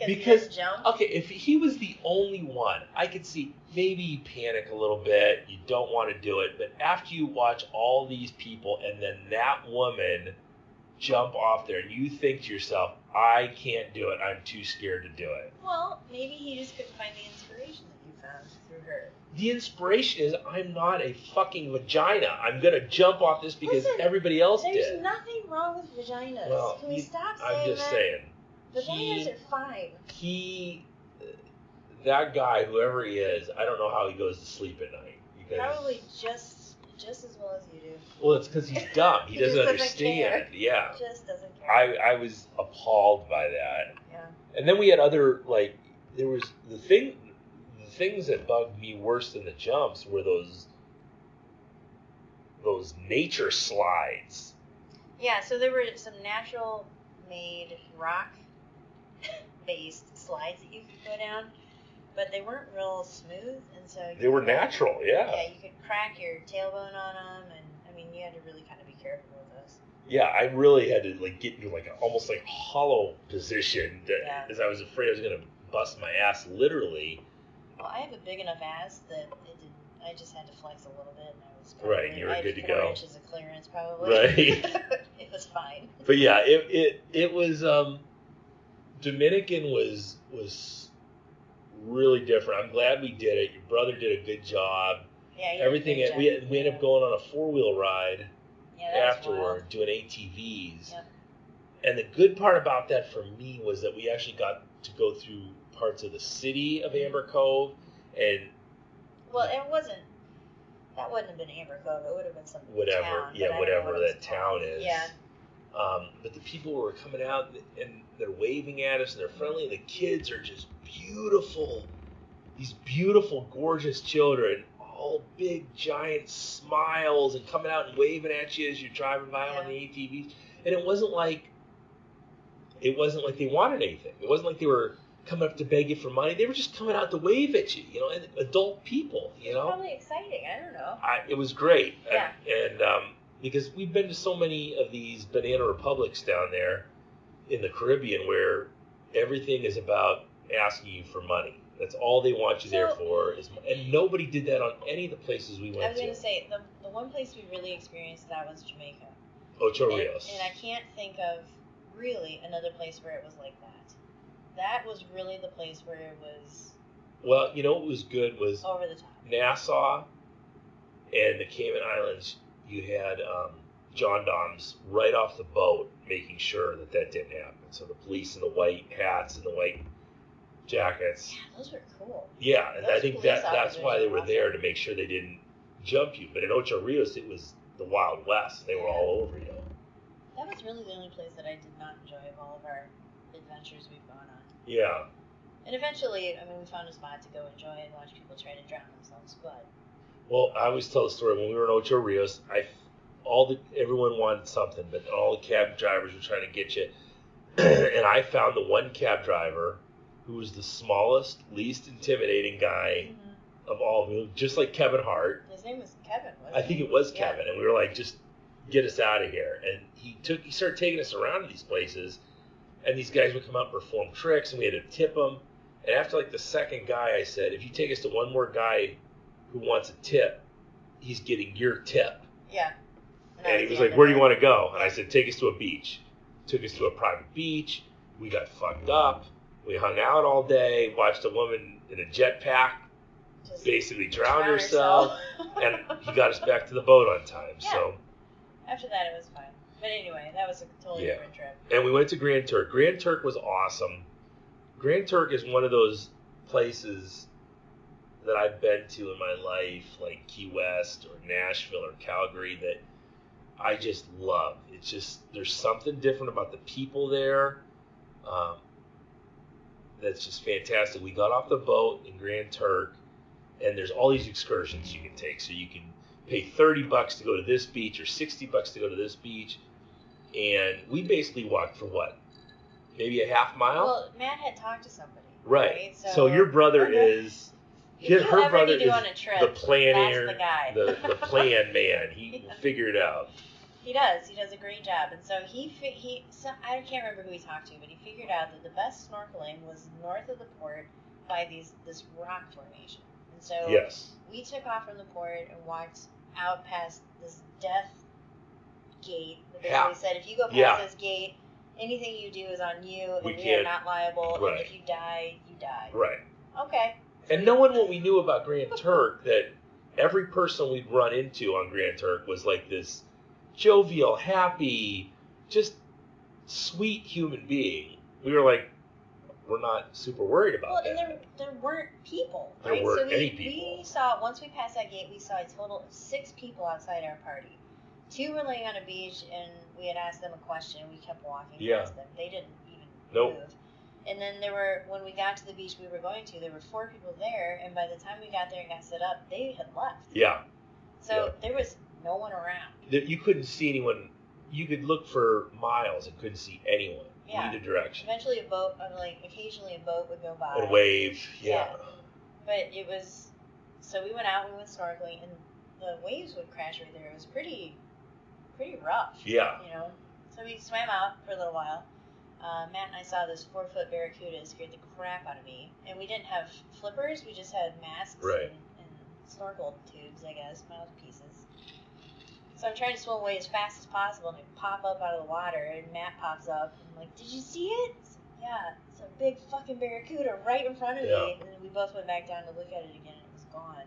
Because, okay, if he was the only one, I could see maybe you panic a little bit, you don't want to do it, but after you watch all these people and then that woman jump off there, and you think to yourself, I can't do it, I'm too scared to do it. Well, maybe he just couldn't find the inspiration that you found through her. The inspiration is, I'm not a fucking vagina. I'm going to jump off this because everybody else did. There's nothing wrong with vaginas. Well, Can we stop saying that? I'm just saying. Vaginas are fine. That guy, whoever he is, I don't know how he goes to sleep at night. Because, probably just as well as you do. Well, it's because he's dumb. He doesn't understand. Yeah. Just doesn't care. I was appalled by that. Yeah. And then we had other, like, there was the things that bugged me worse than the jumps were those nature slides. Yeah, so there were some natural made rock based slides that you could go down, but they weren't real smooth, and so they were natural. Yeah, you could crack your tailbone on them, and I mean you had to really kind of be careful with those. Yeah, I really had to like get into like almost like hollow position as I was afraid I was gonna bust my ass literally. Well, I have a big enough ass that I just had to flex a little bit, and I was right. You were good to go. 4 inches of clearance, probably. Right. It was fine. But yeah, it was Dominican was really different. I'm glad we did it. Your brother did a good job. Yeah, everything. We ended up going on a 4-wheel ride afterward, doing ATVs. Yep. And the good part about that for me was that we actually got to go through parts of the city of Amber Cove, and it wasn't. That wouldn't have been Amber Cove. It would have been some whatever. town. Yeah, whatever that town is. Yeah. But the people were coming out and they're waving at us and they're friendly, and the kids are just beautiful. These beautiful, gorgeous children, all all big, giant smiles and coming out and waving at you as you're driving by on the ATVs. And it wasn't like they wanted anything. It wasn't like they were coming up to beg you for money. They were just coming out to wave at you, and adult people, It's probably exciting. I don't know. It was great. Yeah. And because we've been to so many of these banana republics down there in the Caribbean where everything is about asking you for money. That's all they want you there for. And nobody did that on any of the places we went to. I was going to say, the one place we really experienced that was Jamaica. Ocho Rios. And I can't think of really another place where it was like that. That was really the place where it was... Well, what was good was... over the top. Nassau and the Cayman Islands, you had gendarmes right off the boat making sure that didn't happen. So the police in the white hats and the white jackets. Yeah, those were cool. Yeah, and I think that's why they were awesome. there, to make sure they didn't jump you. But in Ocho Rios, it was the Wild West. They were all over you. That was really the only place that I did not enjoy of all of our adventures we've gone on. Yeah. And eventually, we found a spot to go enjoy and watch people try to drown themselves, but... Well, I always tell the story, when we were in Ocho Rios, everyone wanted something, but all the cab drivers were trying to get you. And I found the one cab driver who was the smallest, least intimidating guy of all of them, just like Kevin Hart. His name was Kevin, wasn't I think it was Kevin, and we were like, just get us out of here. And he started taking us around to these places, and these guys would come out and perform tricks, and we had to tip them. And after like the second guy, I said, if you take us to one more guy who wants a tip, he's getting your tip. Yeah. And he was like, where do you want to go? And I said, take us to a beach. Took us to a private beach. We got fucked up. We hung out all day, watched a woman in a jetpack basically drown herself. And he got us back to the boat on time. Yeah. So after that, it was fine. But anyway, that was a totally different trip. And we went to Grand Turk. Grand Turk was awesome. Grand Turk is one of those places that I've been to in my life, like Key West or Nashville or Calgary, that I just love. It's just, there's something different about the people there that's just fantastic. We got off the boat in Grand Turk, and there's all these excursions you can take. So you can pay $30 to go to this beach or $60 to go to this beach. And we basically walked for what? Maybe a half mile? Well, Matt had talked to somebody. Right. So your brother is... her brother is the planner, that's the guy. the plan man. He will figure it out. He does. He does a great job. And so I can't remember who he talked to, but he figured out that the best snorkeling was north of the port by this rock formation. And so we took off from the port and walked out past this death gate that basically said, if you go past this gate, anything you do is on you, and we are not liable, and if you die, you die. Right. Okay. And knowing what we knew about Grand Turk, that every person we'd run into on Grand Turk was like this jovial, happy, just sweet human being. We were like, we're not super worried about that. And there weren't people. There weren't any people. We saw, once we passed that gate, we saw a total of 6 people outside our party. 2 were laying on a beach, and we had asked them a question, and we kept walking past them. They didn't even move. And then when we got to the beach we were going to, there were 4 people there, and by the time we got there and got set up, they had left. Yeah. So there was no one around. You couldn't see anyone. You could look for miles and couldn't see anyone in either direction. Eventually occasionally a boat would go by. And wave, But it was, so we went out, we went snorkeling, and the waves would crash right there. It was pretty rough. Yeah. So we swam out for a little while. Matt and I saw this 4-foot barracuda. It scared the crap out of me. And we didn't have flippers. We just had masks and snorkel tubes, I guess, mouthpieces. So I'm trying to swim away as fast as possible, and I pop up out of the water, and Matt pops up, and I'm like, did you see it? Yeah, it's a big fucking barracuda right in front of me. And then we both went back down to look at it again, and it was gone.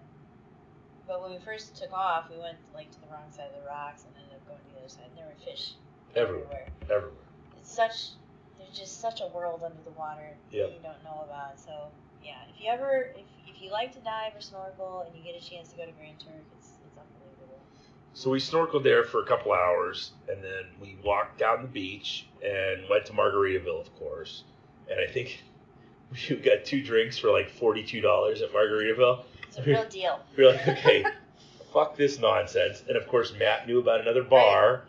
But when we first took off, we went to the wrong side of the rocks and ended up going to the other side. There were fish everywhere. There's just such a world under the water that you don't know about. So yeah, if you like to dive or snorkel and you get a chance to go to Grand Turk, it's unbelievable. So we snorkeled there for a couple hours, and then we walked down the beach and went to Margaritaville, of course. And I think we got 2 drinks for like $42 at Margaritaville. It's It's a real deal. We're like, okay, fuck this nonsense. And of course, Matt knew about another bar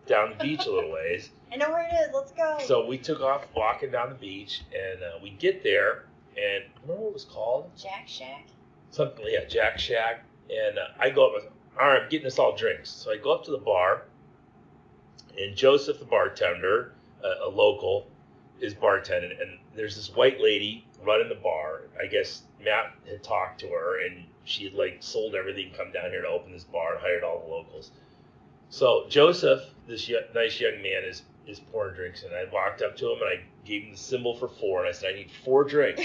down the beach a little ways. I know where it is. Let's go. So we took off walking down the beach, and we get there, and remember what it was called? Jack Shack? Something, yeah, Jack Shack. And I go up, all right, I'm getting us all drinks. So I go up to the bar, and Joseph, the bartender, a local, is bartending, and there's this white lady running the bar. I guess Matt had talked to her, and she had like sold everything, come down here to open this bar, and hired all the locals. So Joseph, this nice young man, is pouring drinks, and I walked up to him and I gave him the symbol for 4, and I said, I need 4 drinks.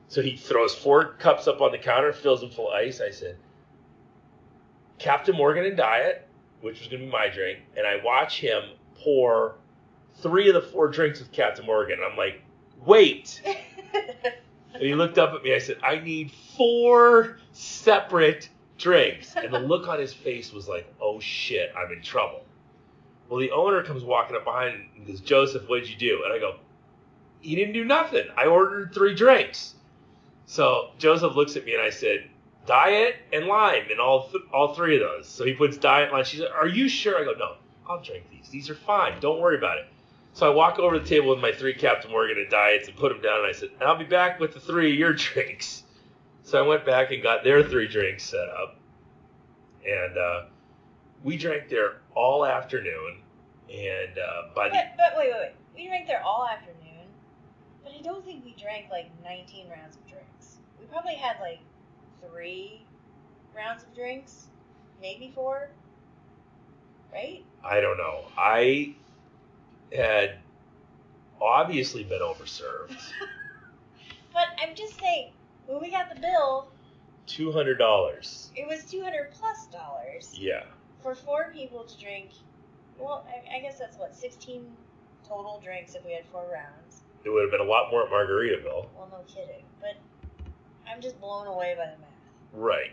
So he throws 4 cups up on the counter, fills them full of ice. I said, Captain Morgan and Diet, which was going to be my drink, and I watch him pour 3 of the 4 drinks with Captain Morgan. And I'm like, wait. And he looked up at me. I said, I need 4 separate drinks. And the look on his face was like, oh shit, I'm in trouble. Well, the owner comes walking up behind and goes, Joseph, what'd you do? And I go, he didn't do nothing. I ordered 3 drinks. So Joseph looks at me and I said, Diet and lime and all 3 of those. So he puts Diet and lime. She said, are you sure? I go, no, I'll drink these. These are fine. Don't worry about it. So I walk over to the table with my 3 Captain Morgan and Diets and put them down, and I said, and I'll be back with the 3 of your drinks. So I went back and got their 3 drinks set up. And we drank there all afternoon. And But wait. We drank there all afternoon, but I don't think we drank like 19 rounds of drinks. We probably had like 3 rounds of drinks, maybe 4, right? I don't know. I had obviously been overserved. But I'm just saying, when we got the bill, $200. it was $200 plus. Yeah. For 4 people to drink. Well, I guess that's what, 16 total drinks if we had 4 rounds. It would have been a lot more at Margaritaville. Well, no kidding. But I'm just blown away by the math. Right.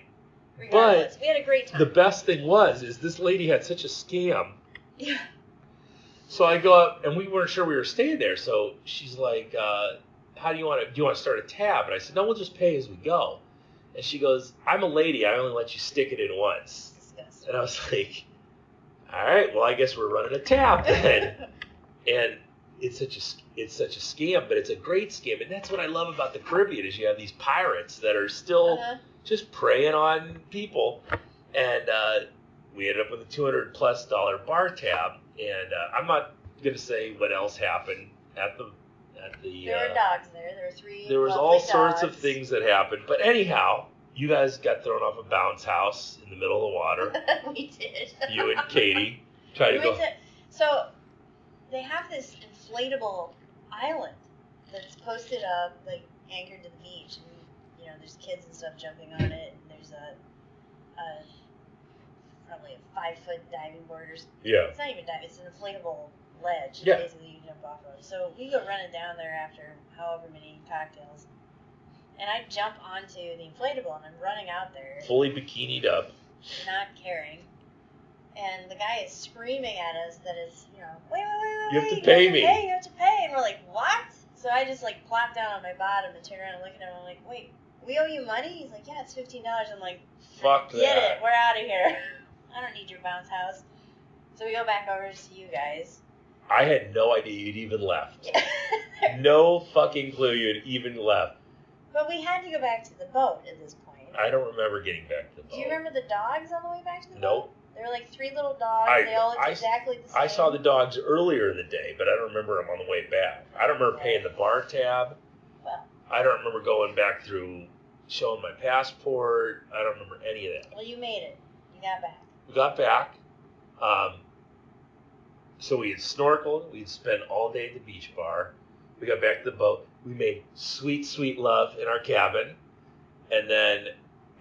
Regardless, But we had a great time. the best thing is this lady had such a scam. Yeah. So I go up, and we weren't sure we were staying there. So she's like, "How do you want to start a tab?" And I said, "No, we'll just pay as we go." And she goes, "I'm a lady. I only let you stick it in once." Disgusting. And I was like, "All right, well, I guess we're running a tab then." And it's such a scam, but it's a great scam, and that's what I love about the Caribbean is you have these pirates that are still just preying on people, and we ended up with a $200 plus bar tab, and I'm not gonna say what else happened at the. There were dogs there. There were 3. There was all sorts of things that happened, but anyhow, you guys got thrown off a bounce house in the middle of the water. We did. You and Katie tried to go. So they have this inflatable island that's posted up, like anchored to the beach, and there's kids and stuff jumping on it, and there's probably a 5-foot diving board or something. Yeah. It's not even diving; it's an inflatable ledge. Yeah. Basically, you jump off of. So we go running down there after however many cocktails, and I jump onto the inflatable, and I'm running out there, Fully bikinied up. not caring. And the guy is screaming at us that it's, wait, You have to pay me. You have to pay. And we're like, what? So I just, plop down on my bottom and turn around and look at him. I'm like, wait, we owe you money? He's like, yeah, it's $15. I'm like, Fuck get that. it. We're out of here. I don't need your bounce house. So we go back over to see you guys. I had no idea you'd even left. No fucking clue you'd even left. But we had to go back to the boat at this point. I don't remember getting back to the boat. Do you remember the dogs on the way back to the boat? Nope. There were 3 little dogs. They all looked exactly the same. I saw the dogs earlier in the day, but I don't remember them on the way back. I don't remember paying the bar tab. Well, I don't remember going back through showing my passport. I don't remember any of that. well, you made it. You got back. We got back. So we had snorkeled. We had spent all day at the beach bar. We got back to the boat. We made sweet, sweet love in our cabin. And then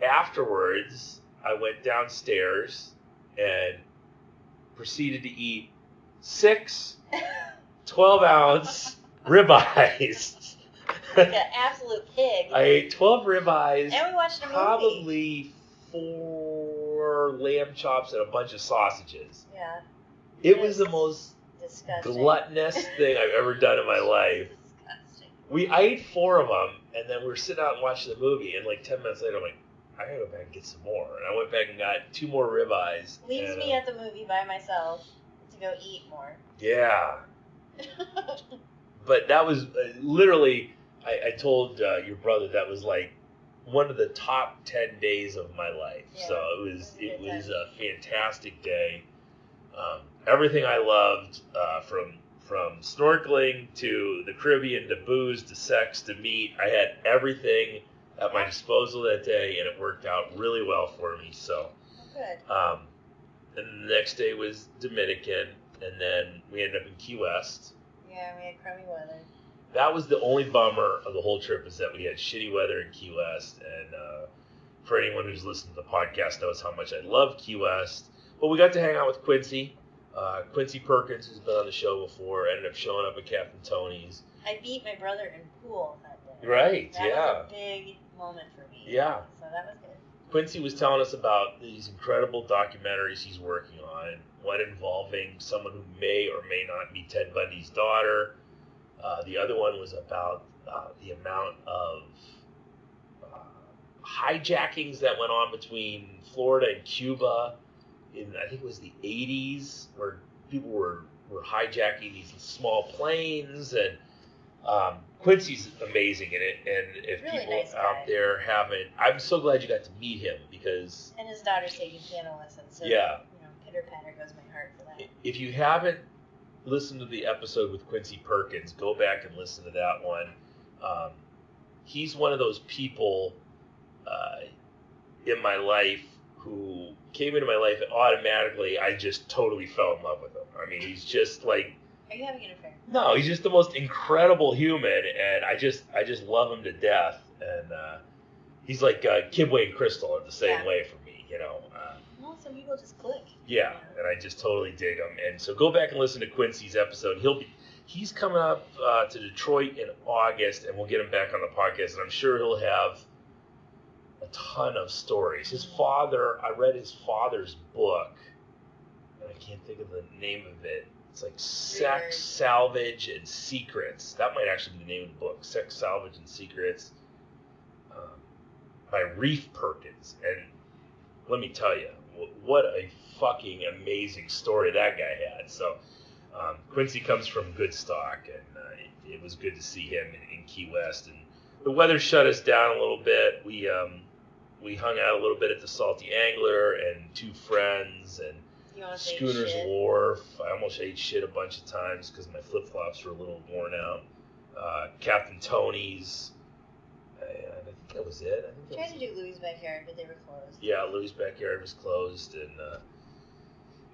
afterwards, I went downstairs and proceeded to eat 6 12-ounce ribeyes. Like an absolute pig. I ate 12 ribeyes. And we watched a movie. Probably 4 lamb chops and a bunch of sausages. Yeah. It was the most disgusting. gluttonous thing I've ever done in my life. Disgusting. I ate 4 of them, and then we were sitting out and watching the movie, and 10 minutes later, I'm like, I gotta go back and get some more. And I went back and got 2 more ribeyes. Leaves me at the movie by myself to go eat more. Yeah. But that was literally, I told your brother that was like one of the top 10 days of my life. Yeah, so it was a fantastic day. Everything I loved, from snorkeling to the Caribbean to booze to sex to meat, I had everything at my disposal that day, and it worked out really well for me. So, good. And the next day was Dominican, and then we ended up in Key West. Yeah, we had crummy weather. That was the only bummer of the whole trip, is that we had shitty weather in Key West. And for anyone who's listened to the podcast knows how much I love Key West. But we got to hang out with Quincy. Quincy Perkins, who's been on the show before, ended up showing up at Captain Tony's. I beat my brother in pool that day. Right, that was a big moment for me. Yeah. So that was good. Quincy was telling us about these incredible documentaries he's working on, one involving someone who may or may not be Ted Bundy's daughter. The other one was about the amount of hijackings that went on between Florida and Cuba in, I think it was the 80s, where people were hijacking these small planes. And Quincy's amazing in it. And if really people nice out there haven't, I'm so glad you got to meet him, because... And his daughter's taking piano lessons, so yeah. Pitter patter goes my heart for that. If you haven't listened to the episode with Quincy Perkins, go back and listen to that one. He's one of those people in my life who came into my life, and automatically I just totally fell in love with him. I mean, he's just like... Are you having an affair? No, he's just the most incredible human, and I just love him to death. And he's like Kidway and Crystal are the same way for me, Well, some people just click. Yeah, and I just totally dig him. And so go back and listen to Quincy's episode. He's coming up to Detroit in August, and we'll get him back on the podcast, and I'm sure he'll have a ton of stories. His father, I read his father's book, and I can't think of the name of it. It's like Sex, Salvage, and Secrets. That might actually be the name of the book, Sex, Salvage, and Secrets, by Reef Perkins. And let me tell you, what a fucking amazing story that guy had. So Quincy comes from good stock, and it was good to see him in Key West. And the weather shut us down a little bit. We hung out a little bit at the Salty Angler and Two Friends and Schooner's Wharf. I almost ate shit a bunch of times because my flip-flops were a little worn out. Captain Tony's. And I think that was it. I tried to do Louis' Backyard, but they were closed. Yeah, Louis' Backyard was closed, and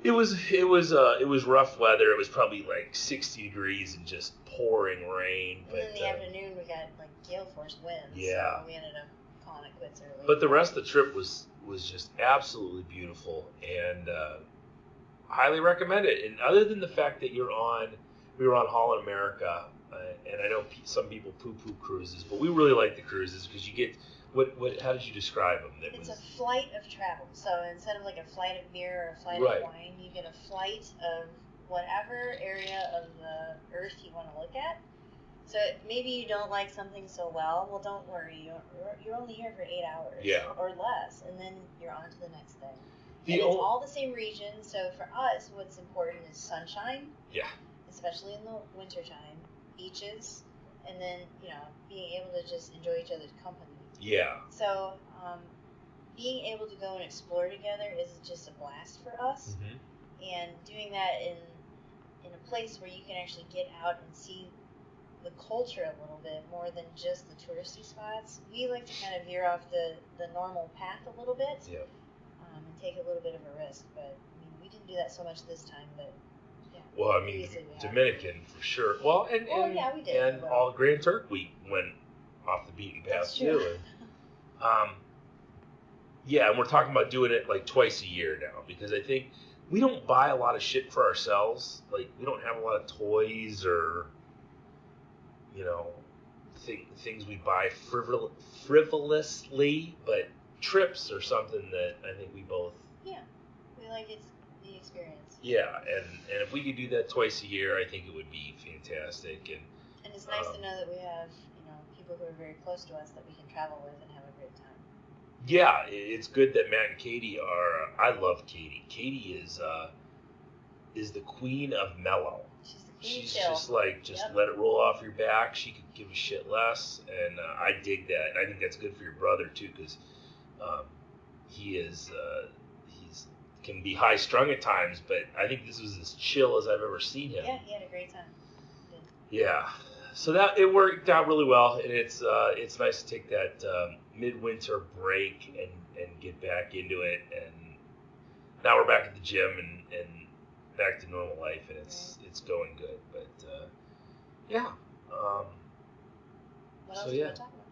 it was rough weather. It was probably like 60 degrees and just pouring rain. And then in the afternoon we got like gale force winds. Yeah. So we ended up calling it quits early. But the rest of the trip was just absolutely beautiful, and highly recommend it. And other than the fact that we were on Holland America, and I know some people poo-poo cruises, but we really like the cruises because you get how did you describe them? It's a flight of travel. So instead of like a flight of beer or a flight of wine, you get a flight of whatever area of the earth you want to look at. So maybe you don't like something so well. Well, don't worry. You're only here for 8 hours or less, and then you're on to the next thing. And it's all the same region. So for us, what's important is sunshine. Yeah. Especially in the wintertime. Beaches. And then, being able to just enjoy each other's company. Yeah. So, being able to go and explore together is just a blast for us. Mm-hmm. And doing that in a place where you can actually get out and see the culture a little bit more than just the touristy spots. We like to kind of veer off the normal path a little bit. Yeah. And take a little bit of a risk. But, we didn't do that so much this time, but... Well, Dominican for sure. Well, and we did. And all Grand Turk, we went off the beaten path too. And, and we're talking about doing it like twice a year now, because I think we don't buy a lot of shit for ourselves. Like, we don't have a lot of toys or things we buy frivolously, but trips are something that I think we both. Yeah, we like it. The experience. Yeah, and if we could do that twice a year, I think it would be fantastic. And it's nice to know that we have, people who are very close to us that we can travel with and have a great time. Yeah, it's good that Matt and Katie are. I love Katie. Katie is the queen of mellow. She's the queen She's chill. just like, let it roll off your back. She could give a shit less, and I dig that. And I think that's good for your brother too, because he is he's can be high strung at times, but I think this was as chill as I've ever seen him. Yeah, he had a great time. Yeah, so that it worked out really well, and it's nice to take that midwinter break and get back into it, and now we're back at the gym and back to normal life, and it's going good. But yeah. What else do you want to talk about?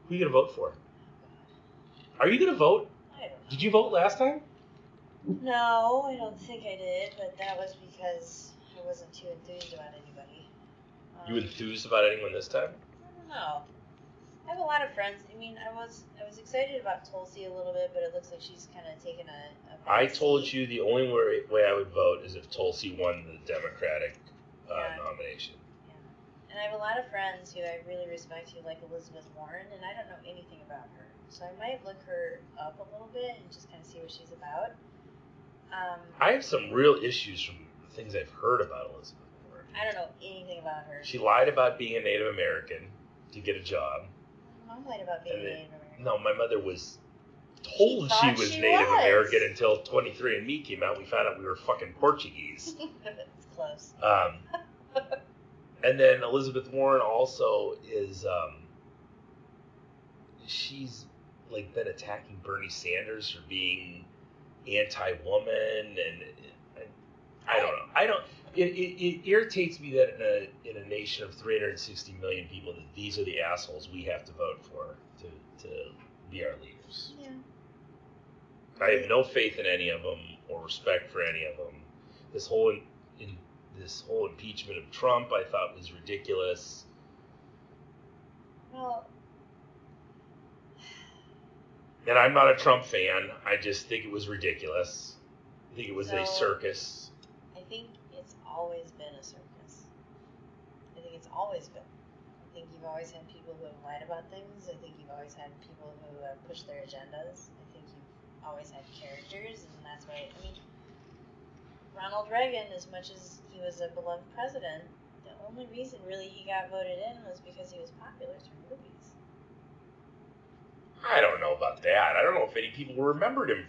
Who are you gonna vote for? Are you gonna vote? I don't know. Did you vote last time? No, I don't think I did, but that was because I wasn't too enthused about anybody. You enthused about anyone this time? I don't know. I have a lot of friends. I mean, I was excited about Tulsi a little bit, but it looks like she's kind of taken a I told you the only way I would vote is if Tulsi won the Democratic nomination. Yeah. And I have a lot of friends who I really respect who like Elizabeth Warren, and I don't know anything about her. So I might look her up a little bit and just kind of see what she's about. I have some real issues from the things I've heard about Elizabeth Warren. I don't know anything about her. She lied about being a Native American to get a job. Mom lied about being a Native American. No, my mother was told she was Native American until 23andMe came out. We found out we were fucking Portuguese. It's close. And then Elizabeth Warren also is, she's like been attacking Bernie Sanders for being anti-woman, and I don't know. It irritates me that in a nation of 360 million people, that these are the assholes we have to vote for to be our leaders. Yeah. I have no faith in any of them or respect for any of them. This whole impeachment of Trump, I thought was ridiculous. Well, and I'm not a Trump fan. I just think it was ridiculous. I think it was a circus. I think it's always been a circus. I think it's always been. I think you've always had people who have lied about things. I think you've always had people who have pushed their agendas. I think you've always had characters, and that's why, I mean, Ronald Reagan, as much as he was a beloved president, the only reason really he got voted in was because he was popular through movies. I don't know about that. I don't know if any people remembered him.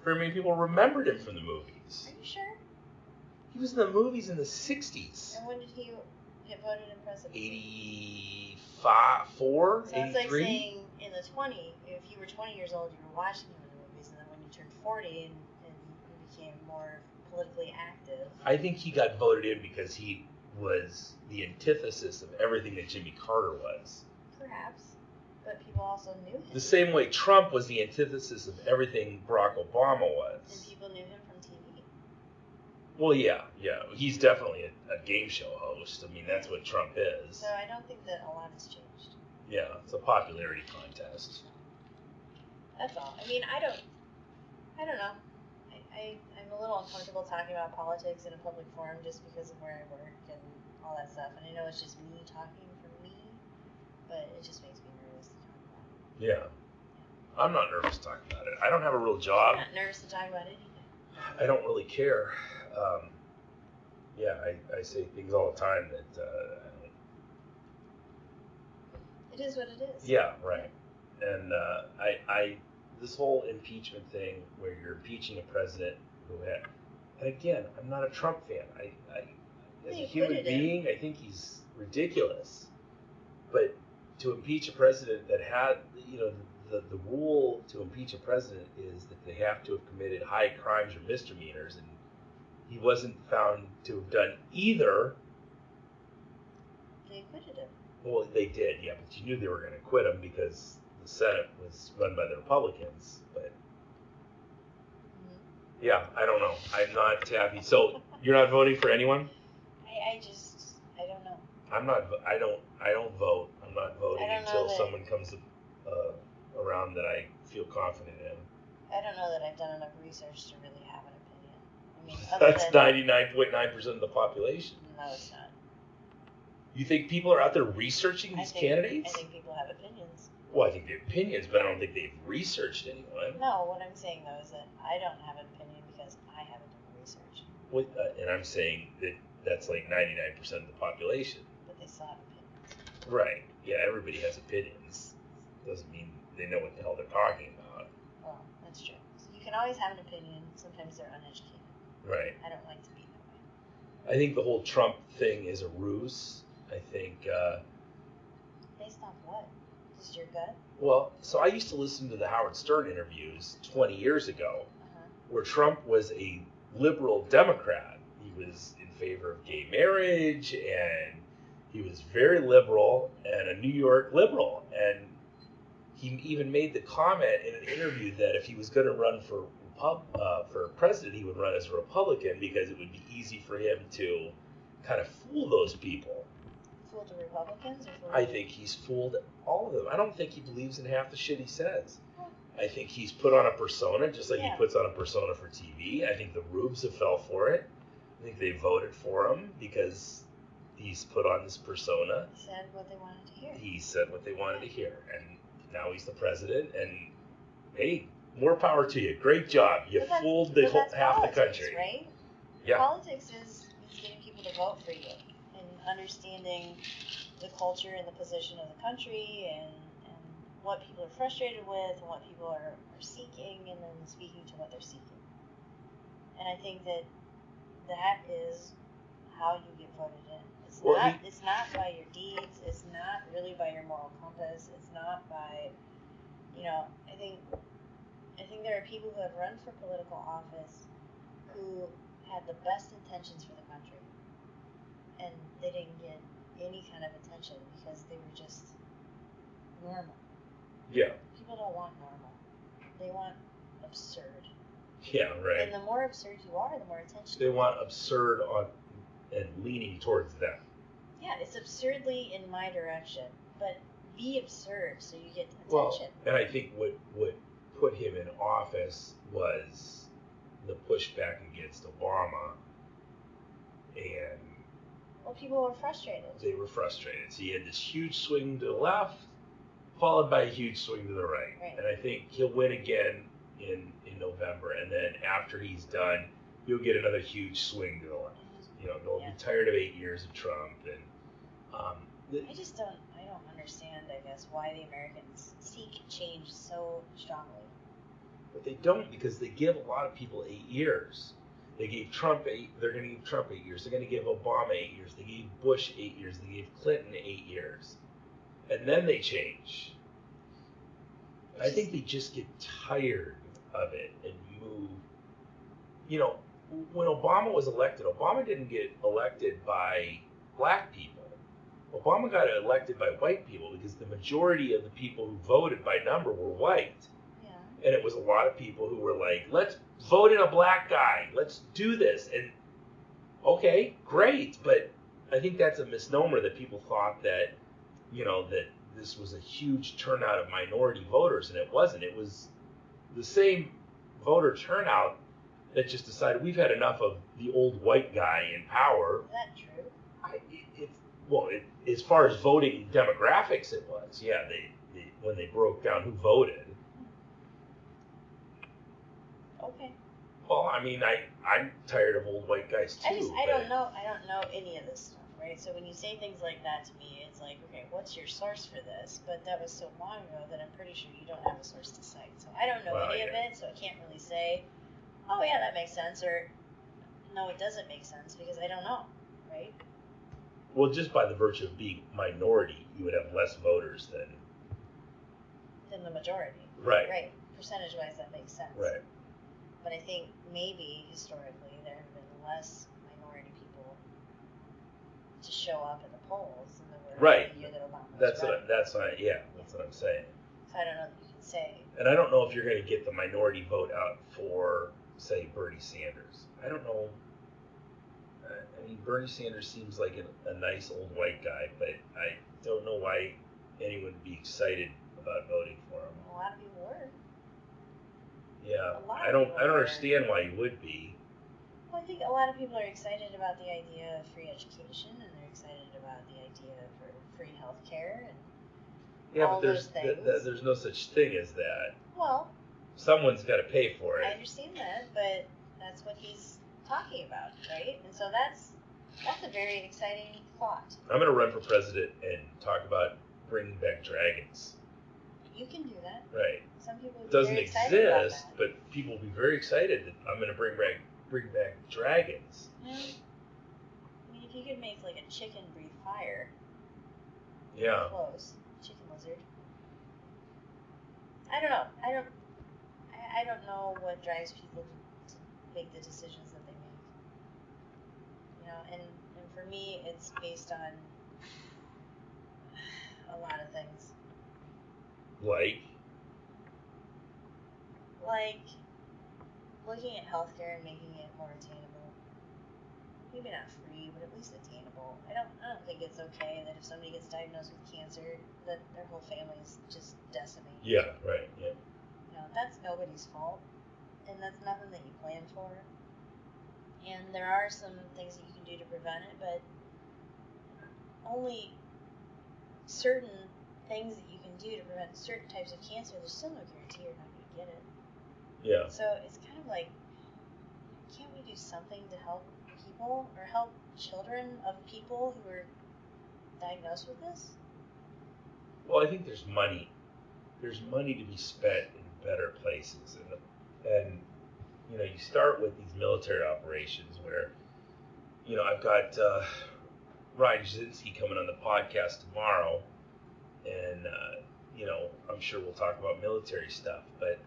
Very many people remembered him from the movies. Are you sure? He was in the movies in the 60s. And when did he get voted in president? 84? So 83? it's like saying in the 20s, if you were 20 years old, you were watching him in the movies, and then when you turned 40 and you became more politically active. I think he got voted in because he was the antithesis of everything that Jimmy Carter was. Perhaps. But people also knew him. The same way Trump was the antithesis of everything Barack Obama was. And people knew him from TV. Well, yeah. He's definitely a game show host. I mean, that's what Trump is. So I don't think that a lot has changed. Yeah, it's a popularity contest. That's all. I mean, I don't know. I'm a little uncomfortable talking about politics in a public forum just because of where I work and all that stuff. And I know it's just me talking for me, but it just makes me nervous to talk about it. Yeah. I'm not nervous to talk about it. I don't have a real job. I'm not nervous to talk about anything. I don't really care. I say things all the time that I don't. It is what it is. Yeah, right. And I this whole impeachment thing where you're impeaching a president who had, and again, I'm not a Trump fan. I as a human being, I think he's ridiculous. But to impeach a president that had, the rule to impeach a president is that they have to have committed high crimes or misdemeanors, and he wasn't found to have done either. They acquitted him. Well, they did, yeah, but you knew they were going to acquit him because the Senate was run by the Republicans. But yeah, I don't know. I'm not happy. So you're not voting for anyone? I don't know. I don't vote. I'm not voting until someone comes around that I feel confident in. I don't know that I've done enough research to really have an opinion. I mean, that's 99.9% of the population. No, it's not. You think people are out there researching these candidates? I think people have opinions. Well, I think they have opinions, but I don't think they've researched anyone. No, what I'm saying though is that I don't have an opinion because I haven't done research. And I'm saying that that's like 99% of the population. But they still have opinions. Right. Yeah, everybody has opinions. Doesn't mean they know what the hell they're talking about. Well, that's true. So you can always have an opinion. Sometimes they're uneducated. Right. I don't like to be that way. I think the whole Trump thing is a ruse. I think. Based on what? Just your gut? Well, so I used to listen to the Howard Stern interviews 20 years ago, where Trump was a liberal Democrat. He was in favor of gay marriage, and he was very liberal and a New York liberal. And he even made the comment in an interview that if he was going to run for president, he would run as a Republican because it would be easy for him to kind of fool those people. Fooled the Republicans? Or I think he's fooled all of them. I don't think he believes in half the shit he says. I think he's put on a persona, just like he puts on a persona for TV. I think the Rubes have fell for it. I think they voted for him because he's put on this persona. He said what they wanted to hear. He said what they wanted to hear. And now he's the president. And, hey, more power to you. Great job. You fooled half the country. Right? Yeah. Politics is getting people to vote for you and understanding the culture and the position of the country and what people are frustrated with and what people are seeking, and then speaking to what they're seeking. And I think that is how you get voted in. It's not by your deeds. It's not really by your moral compass. It's not by, I think there are people who have run for political office who had the best intentions for the country, and they didn't get any kind of attention because they were just normal. Yeah. People don't want normal. They want absurd. Yeah, right. And the more absurd you are, the more attention. They want absurd and leaning towards them. Yeah, it's absurdly in my direction, but be absurd so you get attention. Well, and I think what put him in office was the pushback against Obama, and people were frustrated. They were frustrated. So he had this huge swing to the left, followed by a huge swing to the right. And I think he'll win again in November, and then after he's done, you'll get another huge swing to the left. They'll be tired of 8 years of Trump, and I don't understand, I guess, why the Americans seek change so strongly. But they don't, because they give a lot of people 8 years. They gave Trump they're going to give Trump 8 years. They're going to give Obama 8 years. They gave Bush 8 years. They gave Clinton 8 years. And then they change. I think they just get tired of it and move. When Obama was elected, Obama didn't get elected by black people. Obama got elected by white people because the majority of the people who voted by number were white. Yeah. And it was a lot of people who were like, let's vote in a black guy. Let's do this. And, okay, great. But I think that's a misnomer that people thought that, that this was a huge turnout of minority voters, and it wasn't. It was the same voter turnout that just decided we've had enough of the old white guy in power. Is that true? As far as voting demographics, it was. Yeah, they when they broke down who voted. Okay. Well, I mean, I'm tired of old white guys too. I don't know any of this stuff, right? So when you say things like that to me, it's like, okay, what's your source for this? But that was so long ago that I'm pretty sure you don't have a source to cite. So I don't know any of it, so I can't really say, oh yeah, that makes sense, or no, it doesn't make sense, because I don't know, right? Well, just by the virtue of being minority, you would have less voters than the majority. Right. Right. Percentage-wise, that makes sense. Right. But I think maybe historically there have been less minority people to show up at the polls than there were the year that Obama was That's what I'm saying. So I don't know that you can say. And I don't know if you're going to get the minority vote out for, say, Bernie Sanders. I don't know. I mean, Bernie Sanders seems like a nice old white guy, but I don't know why anyone would be excited about voting for him. A lot of people were. Yeah, I don't understand why you would be. Well, I think a lot of people are excited about the idea of free education, and they're excited about the idea for free health care, and Yeah, all but those things. there's no such thing as that. Well, someone's got to pay for it. I understand that, but that's what he's talking about, right? And so that's a very exciting thought. I'm going to run for president and talk about bringing back dragons. You can do that. Right. Some people It doesn't very excited about exist, that. but people will be very excited that I'm going to bring back dragons. Well, I mean, if you could make like a chicken breathe fire. Yeah. Close. Chicken lizard. I don't know. I don't know what drives people to make the decisions that they make. You know, and for me, it's based on a lot of things. Like looking at healthcare and making it more attainable. Maybe not free, but at least attainable. I don't think it's okay that if somebody gets diagnosed with cancer, that their whole family is just decimated. Yeah, right. Yeah. You know, that's nobody's fault, and that's nothing that you plan for. And there are some things that you can do to prevent it, but only certain things that you can do to prevent certain types of cancer. There's still no guarantee you're not going to get it. Yeah. So it's kind of like, can't we do something to help people or help children of people who are diagnosed with this? Well, I think there's money. There's money to be spent in better places, and you know, you start with these military operations where, you know, I've got Ryan Jasinski coming on the podcast tomorrow, and you know, I'm sure we'll talk about military stuff, but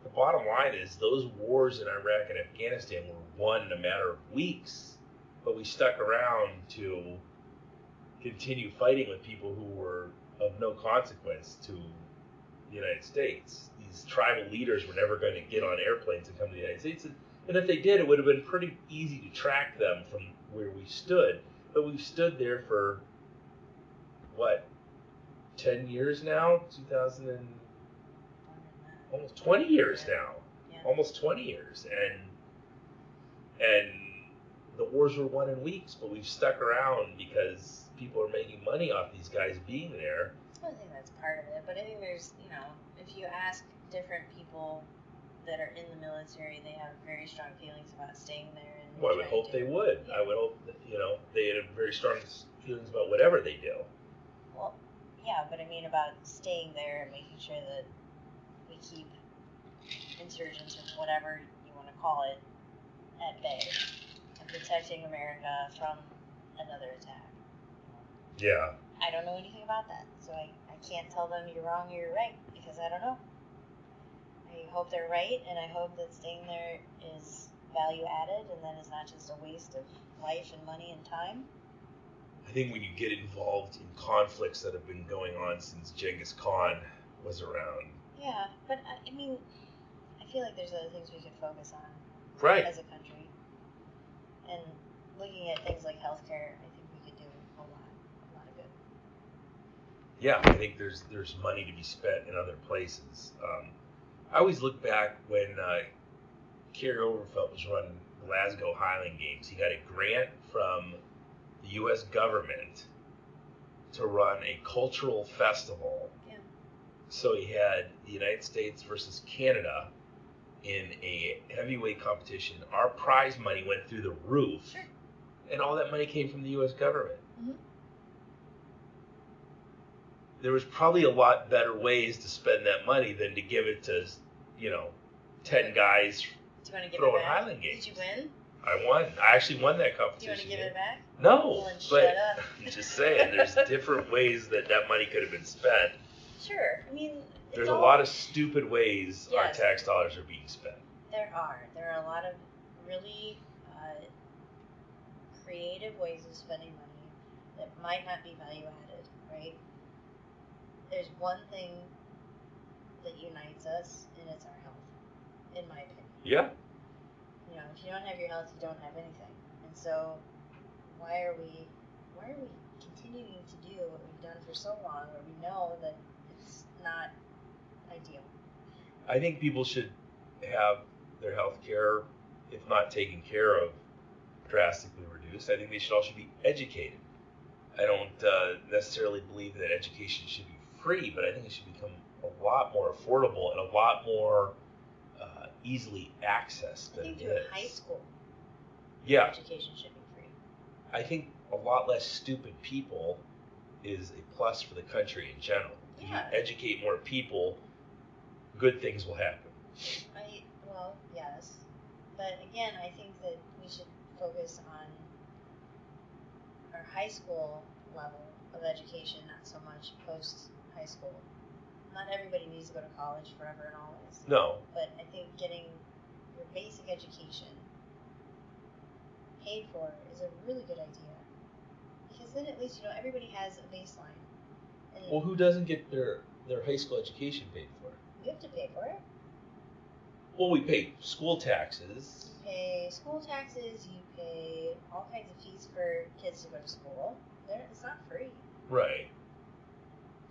the bottom line is those wars in Iraq and Afghanistan were won in a matter of weeks, but we stuck around to continue fighting with people who were of no consequence to the United States. These tribal leaders were never going to get on airplanes and come to the United States, and if they did, it would have been pretty easy to track them from where we stood. But we've stood there for, what, 10 years now? 2000 and almost 20 years now. Yeah. Almost 20 years. And the wars were won in weeks, but we've stuck around because people are making money off these guys being there. I think that's part of it, but I think there's, you know, if you ask different people that are in the military, they have very strong feelings about staying there. And well, I would hope they would. Yeah. I would hope that, you know, they had very strong feelings about whatever they do. Well, yeah, but I mean about staying there and making sure that we keep insurgents or whatever you want to call it at bay and protecting America from another attack. Yeah. I don't know anything about that, so I can't tell them you're wrong or you're right because I don't know. I hope they're right, and I hope that staying there is value added and that it's not just a waste of life and money and time. I think when you get involved in conflicts that have been going on since Genghis Khan was around. Yeah, but I mean, I feel like there's other things we could focus on right. as a country. And looking at things like healthcare, I think we could do a lot of good. Yeah, I think there's money to be spent in other places. I always look back when Kerry Overfelt was running Glasgow Highland Games. He got a grant from the U.S. government to run a cultural festival. Yeah. So he had the United States versus Canada in a heavyweight competition. Our prize money went through the roof. Sure. And all that money came from the U.S. government. Mm-hmm. There was probably a lot better ways to spend that money than to give it to, 10 guys throwing Highland Games. Did you win? I won. I actually won that competition. Do you want to give it back? No, well, but I'm just saying, there's different ways that money could have been spent. Sure. I mean, there's a lot of stupid ways yes, our tax dollars are being spent. There are a lot of really creative ways of spending money that might not be value added, right? There's one thing that unites us, and it's our health, in my opinion. Yeah. You know, if you don't have your health, you don't have anything. And so, why are we continuing to do what we've done for so long, where we know that it's not ideal? I think people should have their health care, if not taken care of, drastically reduced. I think they should also be educated. I don't necessarily believe that education should be free, but I think it should become a lot more affordable and a lot more easily accessed I than think it through is. high school, Yeah, education should be free. I think a lot less stupid people is a plus for the country in general. If Yeah. you educate more people, good things will happen. Well, yes. But again, I think that we should focus on our high school level of education, not so much post high school. Not everybody needs to go to college forever and always. No. But I think getting your basic education paid for is a really good idea. Because then at least, everybody has a baseline. And Well, who doesn't get their high school education paid for? you have to pay for it. Well, we pay school taxes. You pay school taxes, you pay all kinds of fees for kids to go to school. It's not free. Right.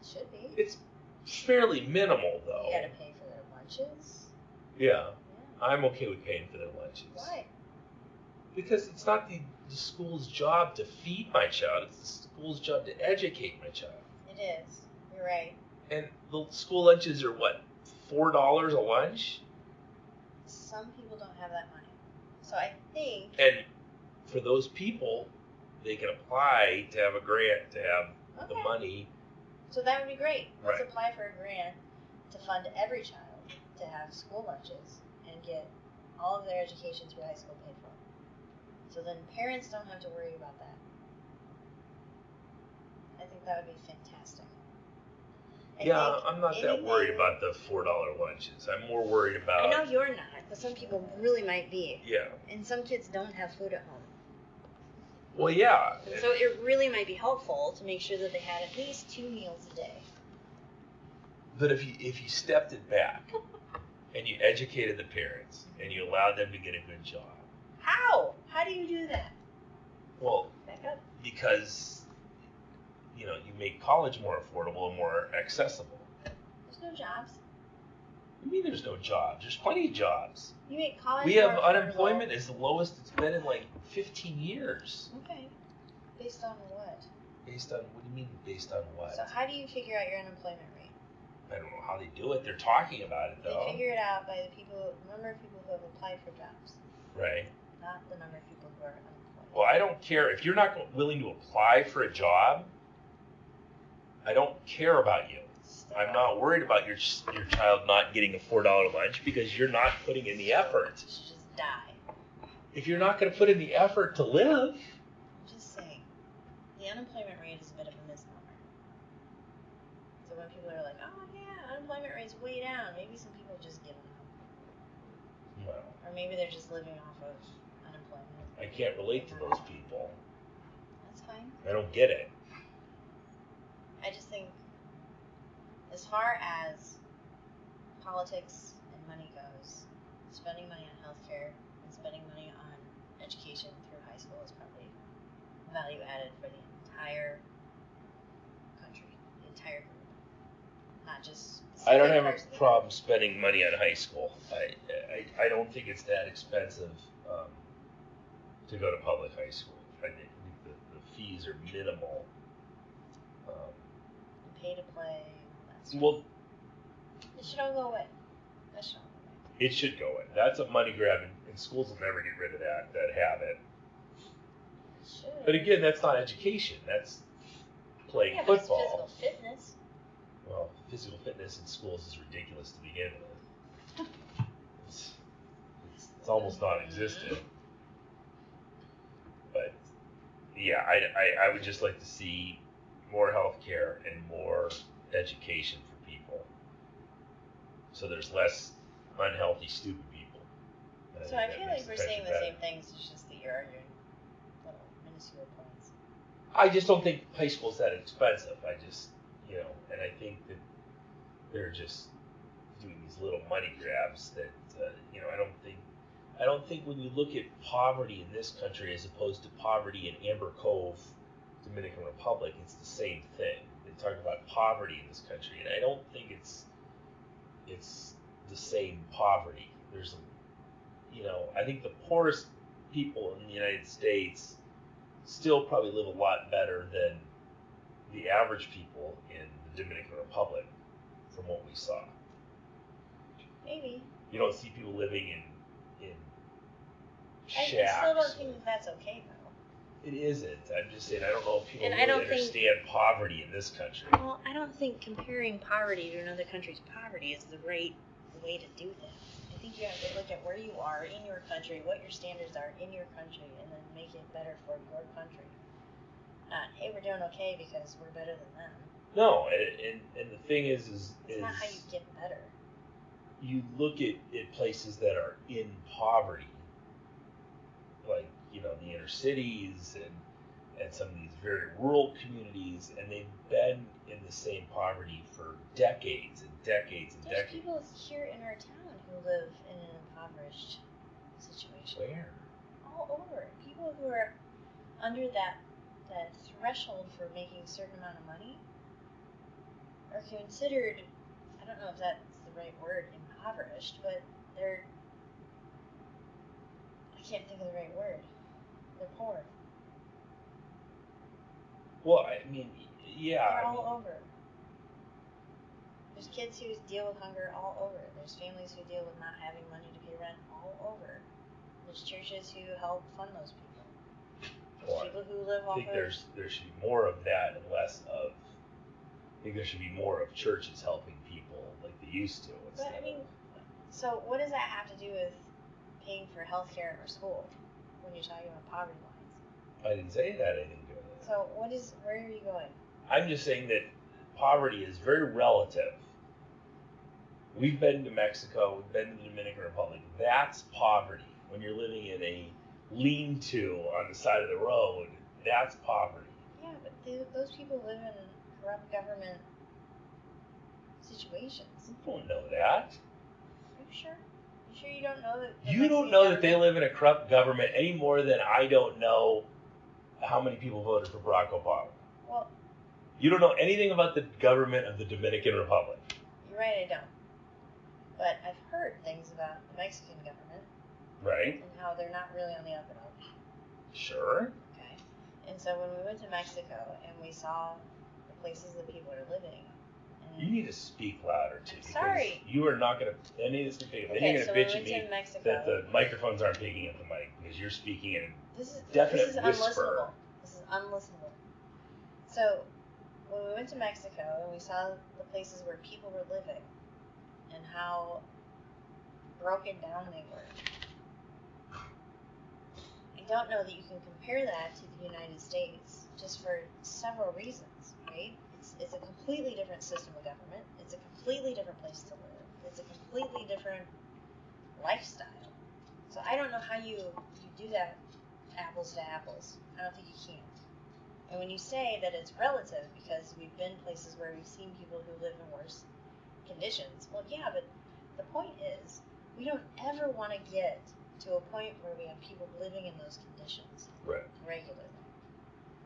It should be. It's fairly minimal, though. You gotta pay for their lunches. Yeah. I'm okay with paying for their lunches. Why? Because it's not the school's job to feed my child. It's the school's job to educate my child. It is. You're right. And the school lunches are what, $4 a lunch? Some people don't have that money. So I think... And for those people, they can apply to have a grant to have the money. So that would be great. Let's Right. apply for a grant to fund every child to have school lunches and get all of their education through high school paid for. So then parents don't have to worry about that. I think that would be fantastic. I'm not that worried about the $4 lunches. I'm more worried about... I know you're not, but some people really might be. Yeah. And some kids don't have food at home. Well, yeah. And so it really might be helpful to make sure that they had at least 2 meals a day. But if you stepped it back and you educated the parents and you allowed them to get a good job. How? How do you do that? Well, Back up. because you make college more affordable and more accessible. There's no jobs. What do you mean there's no jobs? There's plenty of jobs. You make college We more have affordable. unemployment is the lowest it's been in like 15 years. Okay. Based on what? Based on, what do you mean based on what? So how do you figure out your unemployment rate? I don't know how they do it. They're talking about it though. They figure it out by the number of people who have applied for jobs, Right. not the number of people who are unemployed. Well, I don't care. If you're not willing to apply for a job, I don't care about you. I'm not worried about your child not getting a $4 lunch because you're not putting in the effort. You should just die. If you're not going to put in the effort to live, I'm just saying, the unemployment rate is a bit of a misnomer. So when people are like, oh yeah, unemployment rate's way down, maybe some people have just given up. well, Or maybe they're just living off of unemployment. I can't relate to those people. That's fine. I don't get it. I just think, as far as politics and money goes, spending money on healthcare and spending money on education through high school is probably value added for the entire country, the entire group, not just. I don't have a problem spending money on high school. I don't think it's that expensive to go to public high school. I think the fees are minimal. Pay to play. And all that stuff. Well, it should all go away. That should all go away. it should go in. That's a money grab, and schools will never get rid of that have it. It should. But again, that's not education. That's playing yeah, but it's football. physical fitness. Well, physical fitness in schools is ridiculous to begin with. It's almost non-existent. But yeah, I would just like to see more health care and more education for people, so there's less unhealthy, stupid people. And So think I that feel makes like we're country saying the better. same things. It's just that you're arguing little minuscule points. I just don't think high school's that expensive. I just, and I think that they're just doing these little money grabs that, I don't think when you look at poverty in this country as opposed to poverty in Amber Cove, Dominican Republic, it's the same thing. They talk about poverty in this country, and I don't think it's the same poverty. There's I think the poorest people in the United States still probably live a lot better than the average people in the the Dominican Republic from what we saw. Maybe. You don't see people living in shacks. I still don't think that's okay, though. It isn't. I'm just saying, I don't know if people And really I don't understand poverty in this country. Well, I don't think comparing poverty to another country's poverty is the right way to do that. I think you have to look at where you are in your country, what your standards are in your country, and then make it better for your country. Not, hey, we're doing okay because we're better than them. No, and the thing is It's not how you get better. You look at places that are in poverty, like, the inner cities and some of these very rural communities, and they've been in the same poverty for decades and decades and There's decades. people here in our town who live in an impoverished situation. Where? All over. People who are under that threshold for making a certain amount of money are considered, I don't know if that's the right word, impoverished, but they're, I can't think of the right word. They're poor. Well, I mean, yeah. They're all over. There's kids who deal with hunger all over. There's families who deal with not having money to pay rent all over. There's churches who help fund those people. There's people who live off of... I think there should be more of that and less of... I think there should be more of churches helping people like they used to. But, I mean, so what does that have to do with paying for healthcare or school when you're talking about poverty lines? I didn't say that. I didn't do that. So where are you going? I'm just saying that poverty is very relative. We've been to Mexico, we've been to the Dominican Republic. That's poverty. When you're living in a lean-to on the side of the road, that's poverty. Yeah, but those people live in corrupt government situations. You don't know that. Are you sure? You sure you don't know that? You don't know that they live in a corrupt government any more than I don't know how many people voted for Barack Obama. Well, you don't know anything about the government of the Dominican Republic. You're right, I don't. But I've heard things about the Mexican government. Right. And how they're not really on the up and up. Sure. Okay. And so when we went to Mexico and we saw the places that people are living. You need to speak louder, too. Sorry. You are not going to... Any of this speak. Okay, then you're so going to bitch bitch at me Mexico, that the microphones aren't picking up the mic because you're speaking in definite whisper. Unlistenable. This is unlistenable. So when we went to Mexico and we saw the places where people were living and how broken down they were, I don't know that you can compare that to the United States just for several reasons, right? It's a completely different system of government. It's a completely different place to live. It's a completely different lifestyle. So I don't know how you do that apples to apples. I don't think you can. And when you say that it's relative because we've been places where we've seen people who live in worse conditions, well, yeah, but the point is we don't ever want to get to a point where we have people living in those conditions regularly.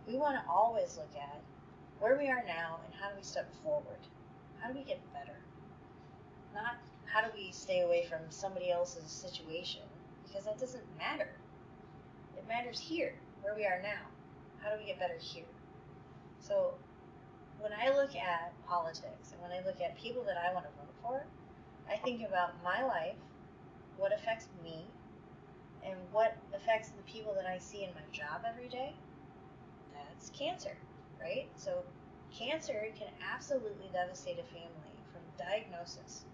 We want to always look at where we are now and how do we step forward? How do we get better? Not how do we stay away from somebody else's situation, because that doesn't matter. It matters here, where we are now. How do we get better here? So when I look at politics and when I look at people that I want to vote for, I think about my life, what affects me, and what affects the people that I see in my job every day. That's cancer, right? So cancer can absolutely devastate a family from diagnosis.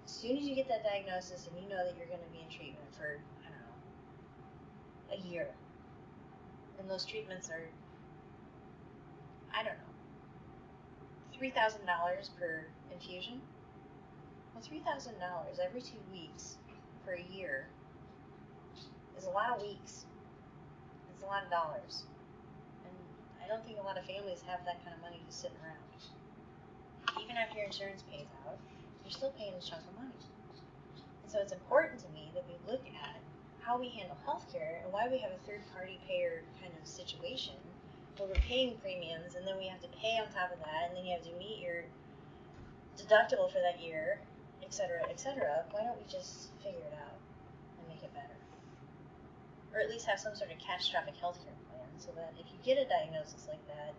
As soon as you get that diagnosis and you know that you're going to be in treatment for, I don't know, a year, and those treatments are, I don't know, $3,000 per infusion. Well, $3,000 every 2 weeks for a year is a lot of weeks. It's a lot of dollars. And I don't think a lot of families have that kind of money just sitting around. Even after your insurance pays out, you're still paying a chunk of money. And so it's important to me that we look at how we handle healthcare and why we have a third-party payer kind of situation where we're paying premiums and then we have to pay on top of that and then you have to meet your deductible for that year, etc., etc. Why don't we just figure it out and make it better? Or at least have some sort of catastrophic healthcare plan so that if you get a diagnosis like that,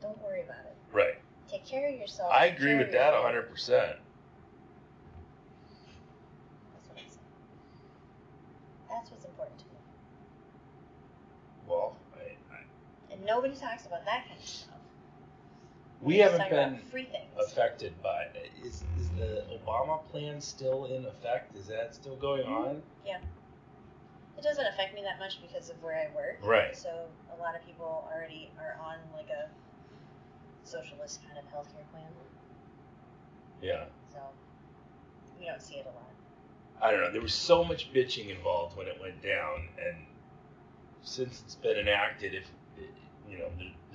don't worry about it. Right. Take care of yourself. I take agree care with of your that family. 100%. That's what I'm saying. That's what's important to me. Well, And nobody talks about that kind of stuff. we Just haven't talk been about free things. affected by it. Is the Obama plan still in effect? Is that still going on? Yeah. It doesn't affect me that much because of where I work. Right. So a lot of people already are on like a socialist kind of healthcare plan. Yeah. So we don't see it a lot. I don't know. There was so much bitching involved when it went down, and since it's been enacted, there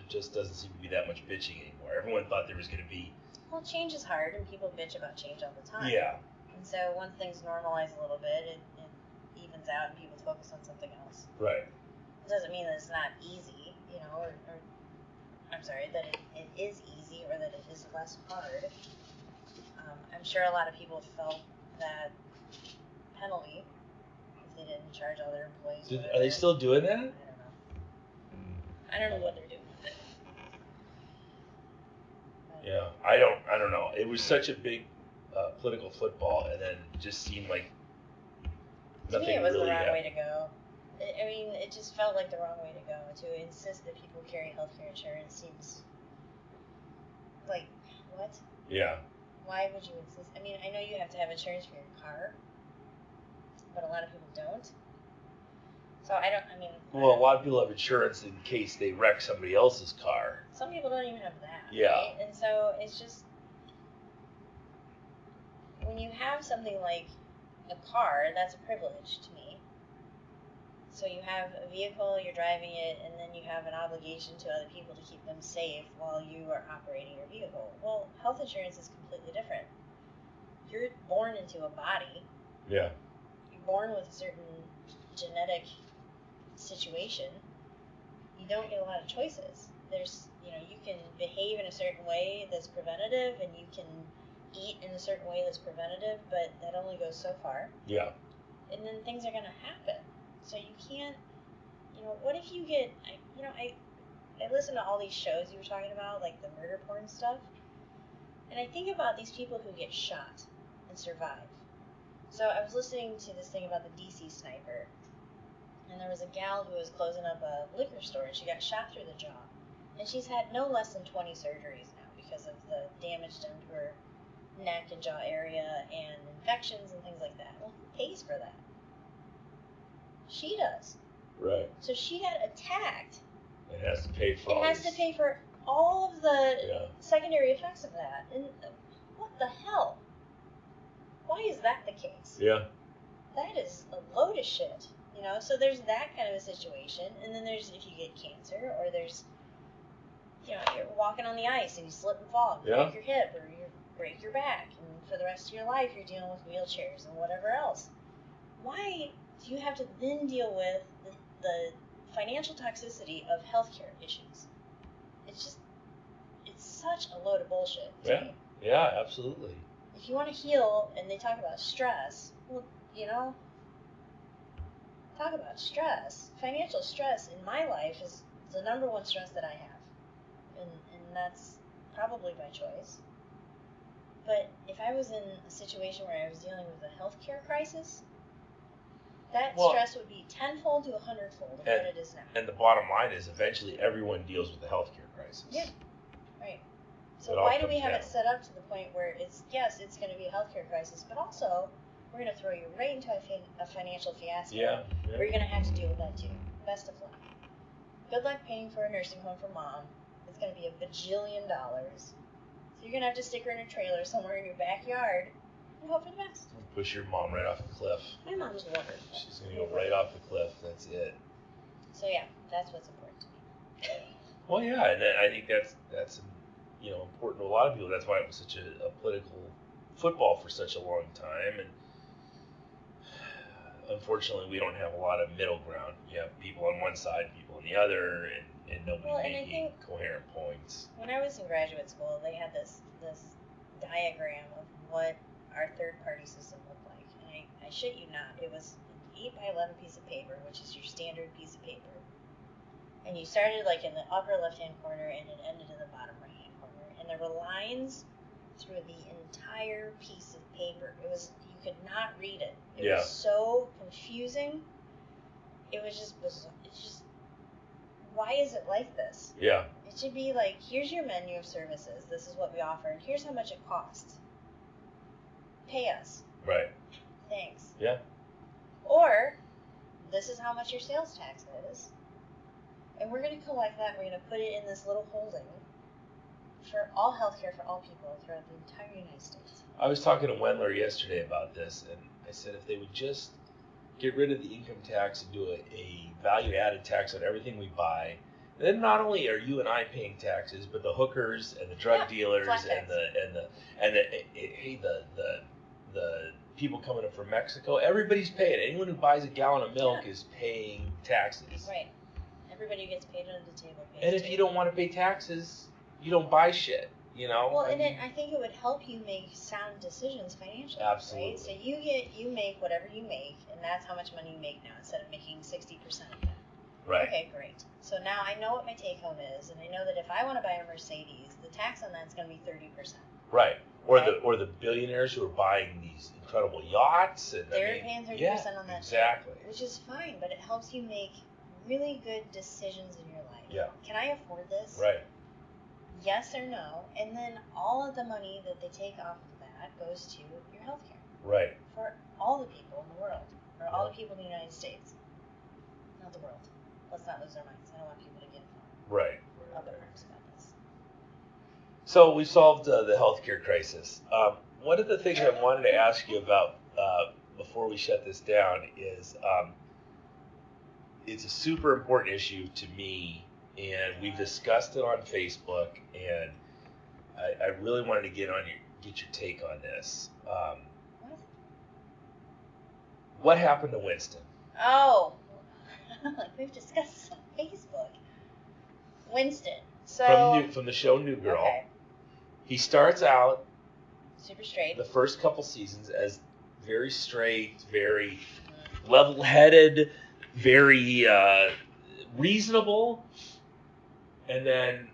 just doesn't seem to be that much bitching anymore. Everyone thought there was going to be. Well, change is hard, and people bitch about change all the time. Yeah. And so once things normalize a little bit, it evens out, and people focus on something else. Right. It doesn't mean that it's not easy, or I'm sorry, that it is easy or that it is less hard. I'm sure a lot of people felt that penalty if they didn't charge all their employees. Are they still doing that? I don't know. I don't know what they're doing with it. Yeah, I don't know. It was such a big political football, and then it just seemed like nothing to me, it was really the wrong happened. way to go. I mean, it just felt like the wrong way to go. To insist that people carry healthcare insurance seems like, what? Yeah. Why would you insist? I mean, I know you have to have insurance for your car, but a lot of people don't. So Well, a lot of people have insurance in case they wreck somebody else's car. Some people don't even have that. Yeah. Right? And so it's just, when you have something like a car, that's a privilege to me. So you have a vehicle, you're driving it, and then you have an obligation to other people to keep them safe while you are operating your vehicle. Well, health insurance is completely different. You're born into a body. Yeah. You're born with a certain genetic situation. You don't get a lot of choices. There's, you can behave in a certain way that's preventative, and you can eat in a certain way that's preventative, but that only goes so far. Yeah. And then things are going to happen. So you can't, what if you get, I listen to all these shows you were talking about, like the murder porn stuff, and I think about these people who get shot and survive. So I was listening to this thing about the DC sniper, and there was a gal who was closing up a liquor store, and she got shot through the jaw. And she's had no less than 20 surgeries now because of the damage done to her neck and jaw area and infections and things like that. Well, who pays for that? She does. Right. So she got attacked. It has to pay for It has to pay for all of the secondary effects of that. And what the hell? Why is that the case? Yeah. That is a load of shit. So there's that kind of a situation. And then there's if you get cancer, or there's, you're walking on the ice and you slip and fall, you break your hip, or you break your back, and for the rest of your life you're dealing with wheelchairs and whatever else. Why do you have to then deal with the financial toxicity of healthcare issues? It's such a load of bullshit. Yeah, absolutely. If you want to heal, and they talk about stress, well, talk about stress. Financial stress in my life is the number one stress that I have, and that's probably by choice. But if I was in a situation where I was dealing with a healthcare crisis, that stress would be tenfold to 100-fold of what it is now. And the bottom line is, eventually everyone deals with a healthcare crisis. Yeah, right. So why do we have it set up to the point where it's going to be a healthcare crisis, but also we're going to throw you right into a financial fiasco where you're going to have to deal with that too. Best of luck. Good luck paying for a nursing home for mom. It's going to be $1 bajillion. So you're going to have to stick her in a trailer somewhere in your backyard and hope for the best. Push your mom right off a cliff. My mom's wonderful. She's going to go right off the cliff. That's it. So yeah, that's what's important to me. Well, yeah, and I think that's important to a lot of people. That's why it was such a political football for such a long time. And unfortunately, we don't have a lot of middle ground. You have people on one side, people on the other, and nobody making coherent points. When I was in graduate school, they had this diagram of what our third-party system looked like. And I shit you not, it was an 8 by 11 piece of paper, which is your standard piece of paper. And you started like in the upper left-hand corner, and it ended in the bottom right-hand corner. and there were lines through the entire piece of paper. You could not read it. It was so confusing. It was just bizarre. It's just, why is it like this? Yeah. It should be like, here's your menu of services. This is what we offer, and here's how much it costs. Pay us. Right. Thanks. Yeah. Or, this is how much your sales tax is, and we're going to collect that, and we're going to put it in this little holding for all healthcare for all people throughout the entire United States. I was talking to Wendler yesterday about this, and I said if they would just get rid of the income tax and do a value-added tax on everything we buy, then not only are you and I paying taxes, but the hookers and the drug dealers and the people coming in from Mexico, everybody's paying. Anyone who buys a gallon of milk is paying taxes. Right. Everybody who gets paid under the table pays. And if you don't want to pay taxes, you don't buy shit. You know. Well, I think it would help you make sound decisions financially. Absolutely. Right? So you make whatever you make, and that's how much money you make now, instead of making 60% of that. Right. Okay, great. So now I know what my take home is, and I know that if I want to buy a Mercedes, the tax on that is going to be 30%. Right. Or the billionaires who are buying these incredible yachts, and they're paying 30% on that. Exactly. Which is fine, but it helps you make really good decisions in your life. Yeah. Can I afford this? Right. Yes or no, and then all of the money that they take off of that goes to your health care. Right. For all the people in the world, or all the people in the United States. Not the world. Let's not lose our minds. I don't want people to get up in arms about this. So we solved the healthcare crisis. One of the things I wanted to ask you about before we shut this down is it's a super important issue to me, and we've discussed it on Facebook, and I really wanted to get your take on this. What happened to Winston? Oh, we've discussed this on Facebook. Winston. So From the show New Girl. Okay. He starts out super straight. The first couple seasons as very straight, very level-headed, very reasonable, and then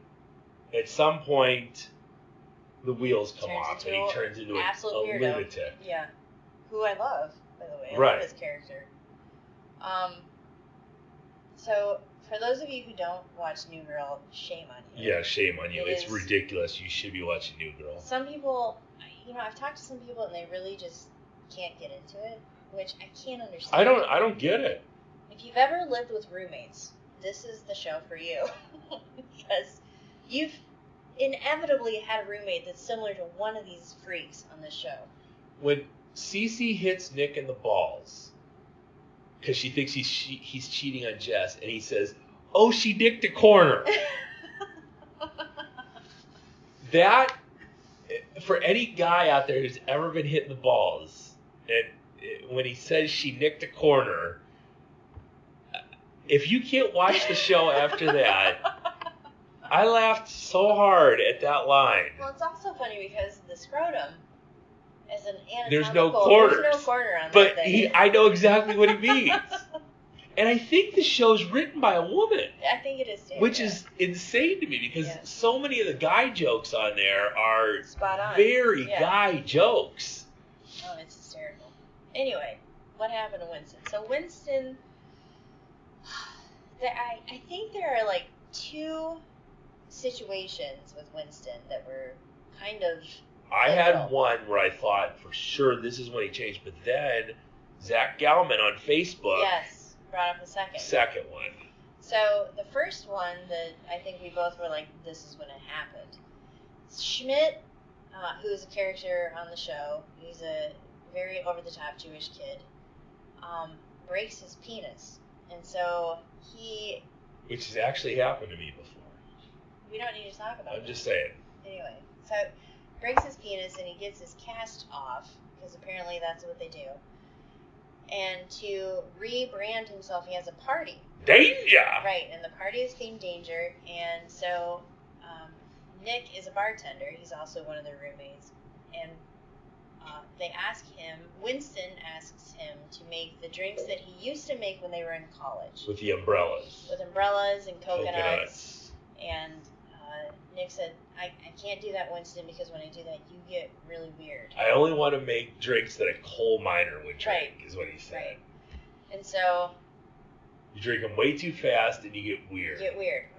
at some point the wheels come off and he turns into a lunatic. Yeah, who I love, by the way. I love his character. So for those of you who don't watch New Girl, shame on you. Yeah, shame on you. It's ridiculous. You should be watching New Girl. Some people, I've talked to some people and they really just can't get into it, which I can't understand. I don't get it. If you've ever lived with roommates, this is the show for you. Because you've inevitably had a roommate that's similar to one of these freaks on this show. When Cece hits Nick in the balls because she thinks he's cheating on Jess, and he says, "Oh, she dicked a corner." That, for any guy out there who's ever been hit in the balls, and when he says she nicked a corner, if you can't watch the show after that, I laughed so hard at that line. Well, it's also funny because the scrotum is an anatomical... There's no corners. There's no corner on but that thing. I know exactly what he means. And I think the show's written by a woman. I think it is too. Which is insane to me because so many of the guy jokes on there are spot on. Very guy jokes. Oh, it's hysterical. Anyway, what happened to Winston? So Winston... I think there are like two situations with Winston that were kind of... I had one where I thought for sure this is when he changed, but then Zach Galman on Facebook brought up the second one. So the first one that I think we both were like, this is when it happened. Schmidt, who is a character on the show, he's a very over-the-top Jewish kid, breaks his penis. And so he... Which has actually happened to me before. We don't need to talk about it. I'm just saying. Anyway, so breaks his penis and he gets his cast off, because apparently that's what they do. And to rebrand himself, he has a party. Danger! Right, and the party is themed Danger, and so Nick is a bartender. He's also one of their roommates. And they ask him, Winston asks him to make the drinks that he used to make when they were in college. With the umbrellas. With umbrellas and coconuts. And Nick said, I can't do that, Winston, because when I do that, you get really weird. I only want to make drinks that a coal miner would drink, is what he said. Right. And so... You drink them way too fast and you get weird.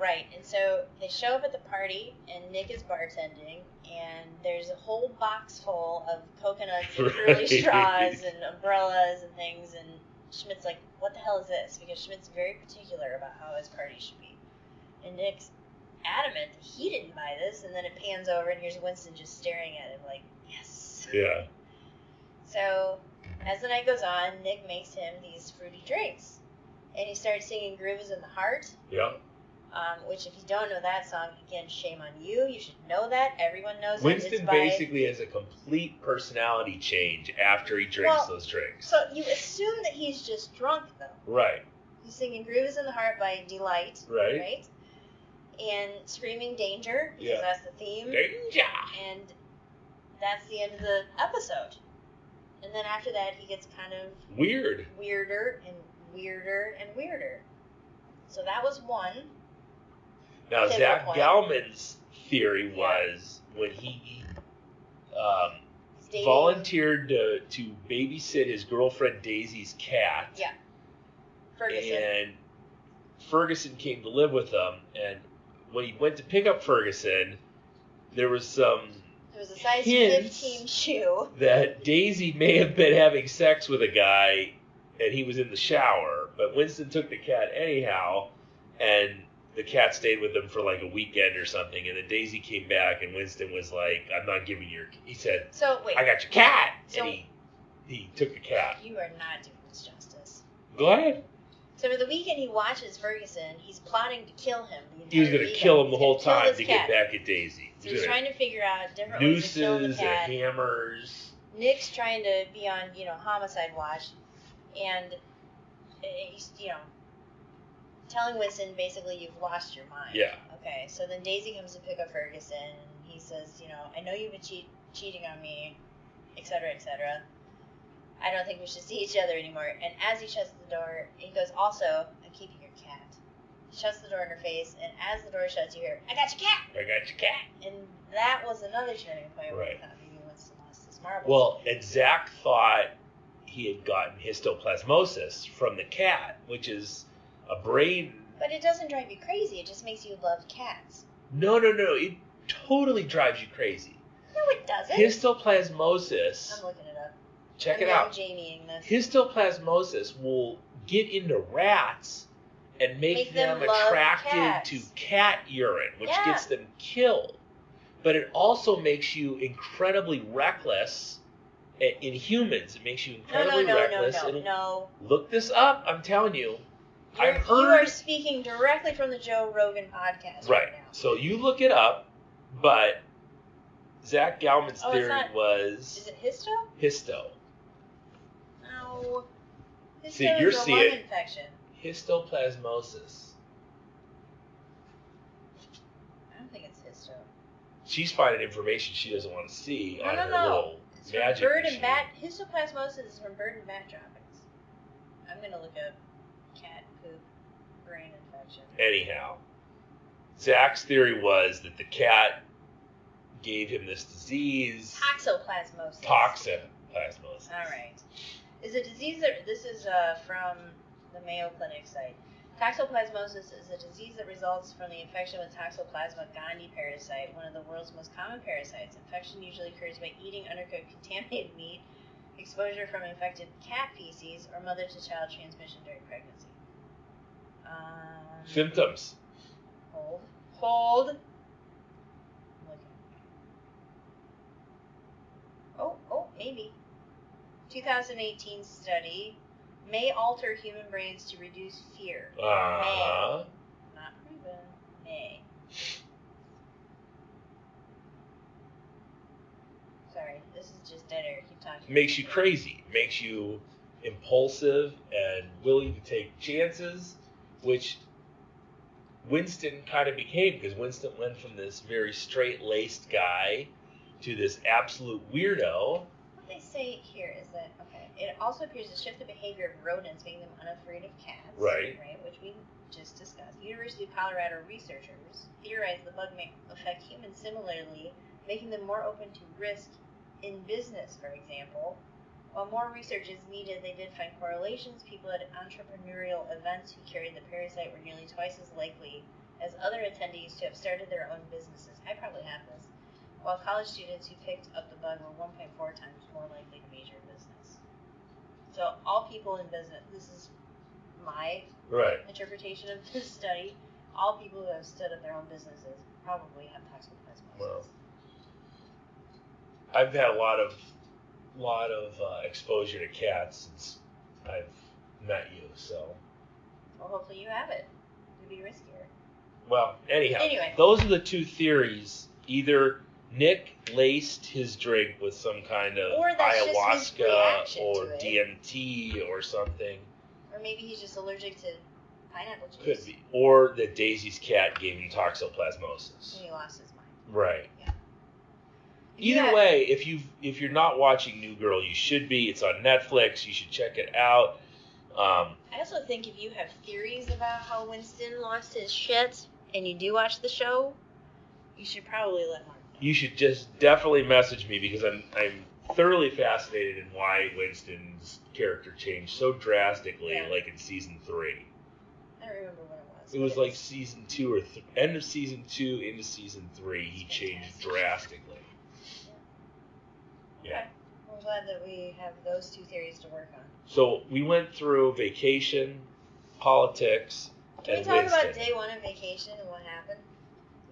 Right. And so they show up at the party, and Nick is bartending, and there's a whole box full of coconuts and curly straws and umbrellas and things, and Schmidt's like, what the hell is this? Because Schmidt's very particular about how his party should be. And Nick's adamant that he didn't buy this, and then it pans over, and here's Winston just staring at him like, yes. Yeah. So as the night goes on, Nick makes him these fruity drinks. And he started singing Groove is in the Heart. Yeah. Which, if you don't know that song, again, shame on you. You should know that. Everyone knows Winston it. Winston basically has a complete personality change after he drinks those drinks. So you assume that he's just drunk, though. Right. He's singing Groove is in the Heart by Delight. Right. And screaming Danger, because that's the theme. Danger! And that's the end of the episode. And then after that, he gets kind of... weirder and weirder and weirder. So that was one. Now, Zach Galman's theory was when he volunteered to babysit his girlfriend Daisy's cat. Yeah. Ferguson. And Ferguson came to live with them. And when he went to pick up Ferguson, there was some... There was a size 15 shoe. That Daisy may have been having sex with a guy and he was in the shower, but Winston took the cat anyhow, and the cat stayed with him for like a weekend or something, and then Daisy came back, and Winston was like, I'm not giving you he said, so, wait. I got your cat! So, and he took the cat. You are not doing this justice. Go ahead. So for the weekend he watches Ferguson, he's plotting to kill him the entire He was going to kill him the whole time to get back at Daisy. So he's trying to figure out different ways to kill the cat. Nooses and hammers. Nick's trying to be on, homicide watch, and he's, telling Winston, basically, you've lost your mind. Yeah. Okay, so then Daisy comes to pick up Ferguson, and he says, I know you've been cheating on me, etc., etc. I don't think we should see each other anymore. And as he shuts the door, he goes, also, I'm keeping your cat. He shuts the door in her face, and as the door shuts, you hear, I got your cat! I got your cat! And that was another turning point where I thought maybe Winston lost his marbles. Well, and Zach thought he had gotten histoplasmosis from the cat, which is a brain... But it doesn't drive you crazy. It just makes you love cats. No. It totally drives you crazy. No, it doesn't. Histoplasmosis... I'm looking it up. Check it out. Jamieing this. Histoplasmosis will get into rats and make them attracted to cat urine, which gets them killed. But it also makes you incredibly reckless in humans. It makes you incredibly reckless. No. Look this up. I'm telling you. You are speaking directly from the Joe Rogan podcast right now. So you look it up, but Zach Galman's theory was... Is it histo? Histo. No. Histo See, you're is a seeing lung infection. Histoplasmosis. I don't think it's histo. She's finding information she doesn't want to see on her little it's magic from bird machine. And bat. Histoplasmosis is from bird and bat droppings. I'm going to look up cat poop brain infection. Anyhow, Zach's theory was that the cat gave him this disease. Toxoplasmosis. Toxoplasmosis. All right. Is a disease that this is from the Mayo Clinic site. Toxoplasmosis is a disease that results from the infection with Toxoplasma gondii parasite, one of the world's most common parasites. Infection usually occurs by eating undercooked contaminated meat, exposure from infected cat feces, or mother-to-child transmission during pregnancy. Symptoms. Hold. Oh, maybe. 2018 study may alter human brains to reduce fear. May. Not proven. May. Sorry, this is just dead air. Keep talking. Makes you crazy. Makes you impulsive and willing to take chances, which Winston kind of became, because Winston went from this very straight-laced guy to this absolute weirdo. they say here is that, okay, it also appears to shift the behavior of rodents, making them unafraid of cats. Right. Which we just discussed. University of Colorado researchers theorize the bug may affect humans similarly, making them more open to risk in business, for example. While more research is needed, they did find correlations. People at entrepreneurial events who carried the parasite were nearly twice as likely as other attendees to have started their own businesses. I probably have this. While college students who picked up the bug were 1.4 times more likely to major in business. So all people in business, this is my interpretation of this study, all people who have stood up their own businesses probably have toxoplasmosis. Well, I've had a lot of exposure to cats since I've met you, so. Well, hopefully you have it. It'd be riskier. Well, anyhow, anyway, those are the two theories. Either Nick laced his drink with some kind of ayahuasca or DMT or something. Or maybe he's just allergic to pineapple juice. Could be. Or that Daisy's cat gave him toxoplasmosis. And he lost his mind. Right. Yeah. Either way, if you're not watching New Girl, you should be. It's on Netflix. You should check it out. I also think if you have theories about how Winston lost his shit and you do watch the show, you should probably let Mark know. You should just definitely message me because I'm thoroughly fascinated in why Winston's character changed so drastically, like in season 3. I don't remember when it was. It was like season 2 or end of season 2 into season 3. He changed drastically. Yeah. Okay. Well, I'm glad that we have those two theories to work on. So we went through vacation, politics, Can we talk about day 1 of vacation and what happened?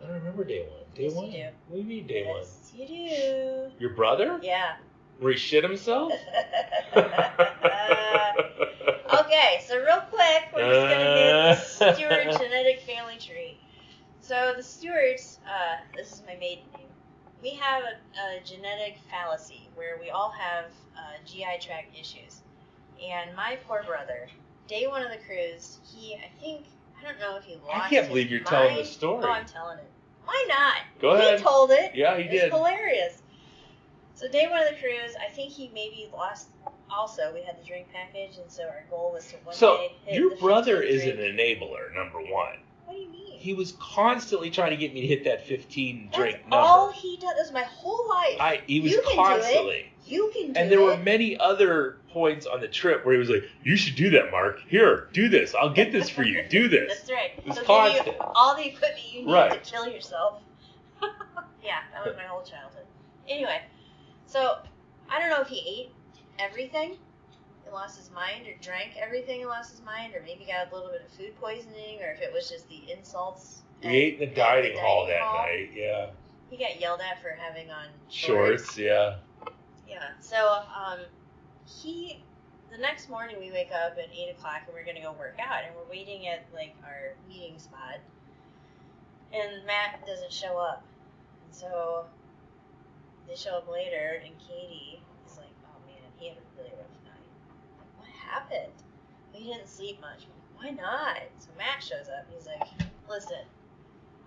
I don't remember day 1. Day 1? You do. What do you mean day 1? Yes, you do. Your brother? Yeah. Where he shit himself? Okay, so real quick, we're just going to hit the Stewart genetic family tree. So the Stewarts, this is my maiden name, we have a genetic fallacy where we all have GI tract issues. And my poor brother, day 1 of the cruise, I don't know if he lost I can't believe you're telling the story. Oh, I'm telling it. Why not? Go ahead. He told it. Yeah, he did. It's hilarious. So day 1 of the cruise, I think he maybe lost. Also, we had the drink package, and so our goal was to day hit your the brother is drink. an enabler, number 1. What do you mean? He was constantly trying to get me to hit that 15 drink number. That's all he does. That's my whole life. He was you can constantly. Do it. You can do it. And there were many other points on the trip where he was like, "You should do that, Mark. Here, do this. I'll get this for you. Do this." That's right. It was so constant. give you all the equipment you need to kill yourself. Yeah, that was my whole childhood. Anyway, so I don't know if he ate everything and lost his mind, or drank everything and lost his mind, or maybe got a little bit of food poisoning, or if it was just the insults. We ate in the dining hall that night, yeah. He got yelled at for having on shorts, yeah. Yeah, so the next morning we wake up at 8 o'clock and we're going to go work out, and we're waiting at like our meeting spot, and Matt doesn't show up. And so they show up later, and Katie is like, "Oh man, he had a really rough night. What happened? Well, he didn't sleep much." Why not? So Matt shows up, and he's like, "Listen,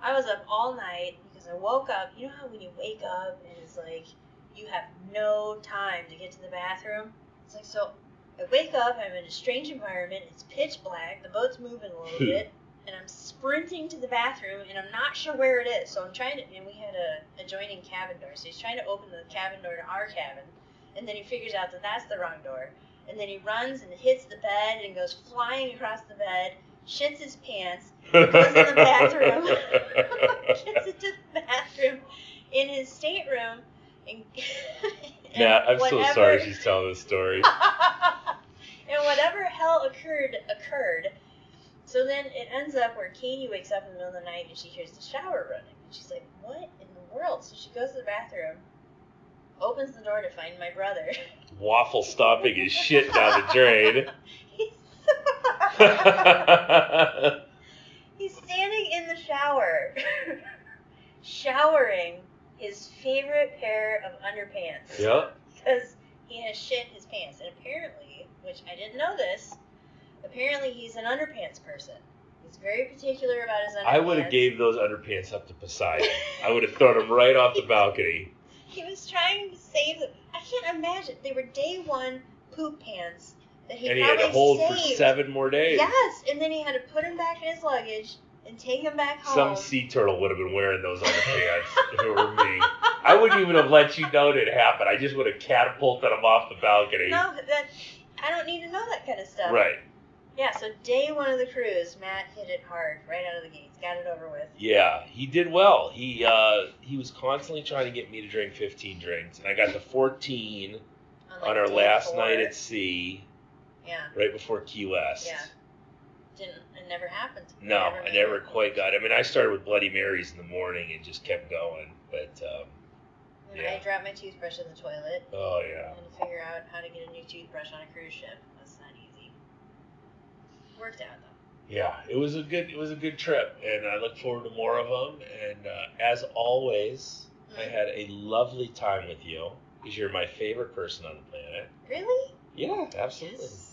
I was up all night because I woke up. You know how when you wake up and it's like you have no time to get to the bathroom? It's like, so I wake up, I'm in a strange environment, it's pitch black, the boat's moving a little bit, and I'm sprinting to the bathroom, and I'm not sure where it is. So I'm trying to, and we had a adjoining cabin door, so he's trying to open the cabin door to our cabin, and then he figures out that that's the wrong door, and then he runs and hits the bed and goes flying across the bed, shits his pants, goes in the bathroom, gets into the bathroom in his stateroom, and Matt, I'm so sorry she's telling this story. And whatever hell occurred. So then it ends up where Katie wakes up in the middle of the night and she hears the shower running. And she's like, what in the world? So she goes to the bathroom, opens the door to find my brother. Waffle stomping his shit down the drain. He's standing in the shower, showering his favorite pair of underpants. Yep. Because he has shit his pants. And apparently, which I didn't know this, apparently he's an underpants person. He's very particular about his underpants. I would have gave those underpants up to Poseidon. I would have thrown them right off the balcony. He was trying to save them. I can't imagine. They were day one poop pants that he And he probably had to hold saved. for 7 more days. Yes, and then he had to put them back in his luggage and take them back home. Some sea turtle would have been wearing those on the pants if it were me. I wouldn't even have let you know that it happened. I just would have catapulted him off the balcony. No, I don't need to know that kind of stuff. Right. Yeah, so day one of the cruise, Matt hit it hard right out of the gates. Got it over with. Yeah, he did well. He was constantly trying to get me to drink 15 drinks, and I got to 14 on our day last 4. night at sea. Yeah. Right before Key West. Yeah. It never happened. No, I never quite got it. I mean, I started with Bloody Marys in the morning and just kept going, but and I dropped my toothbrush in the toilet. Oh yeah. And to figure out how to get a new toothbrush on a cruise ship. That's not easy. Worked out though. Yeah, it was a good trip, and I look forward to more of them. And as always, I had a lovely time with you because you're my favorite person on the planet. Really? Yeah, absolutely. Yes.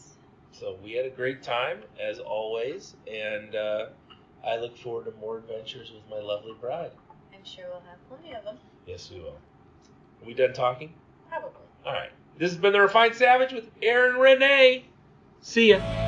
So we had a great time as always, and I look forward to more adventures with my lovely bride. I'm sure we'll have plenty of them. Yes, we will. Are we done talking? Probably. All right. This has been The Refined Savage with Erin Renee. See ya.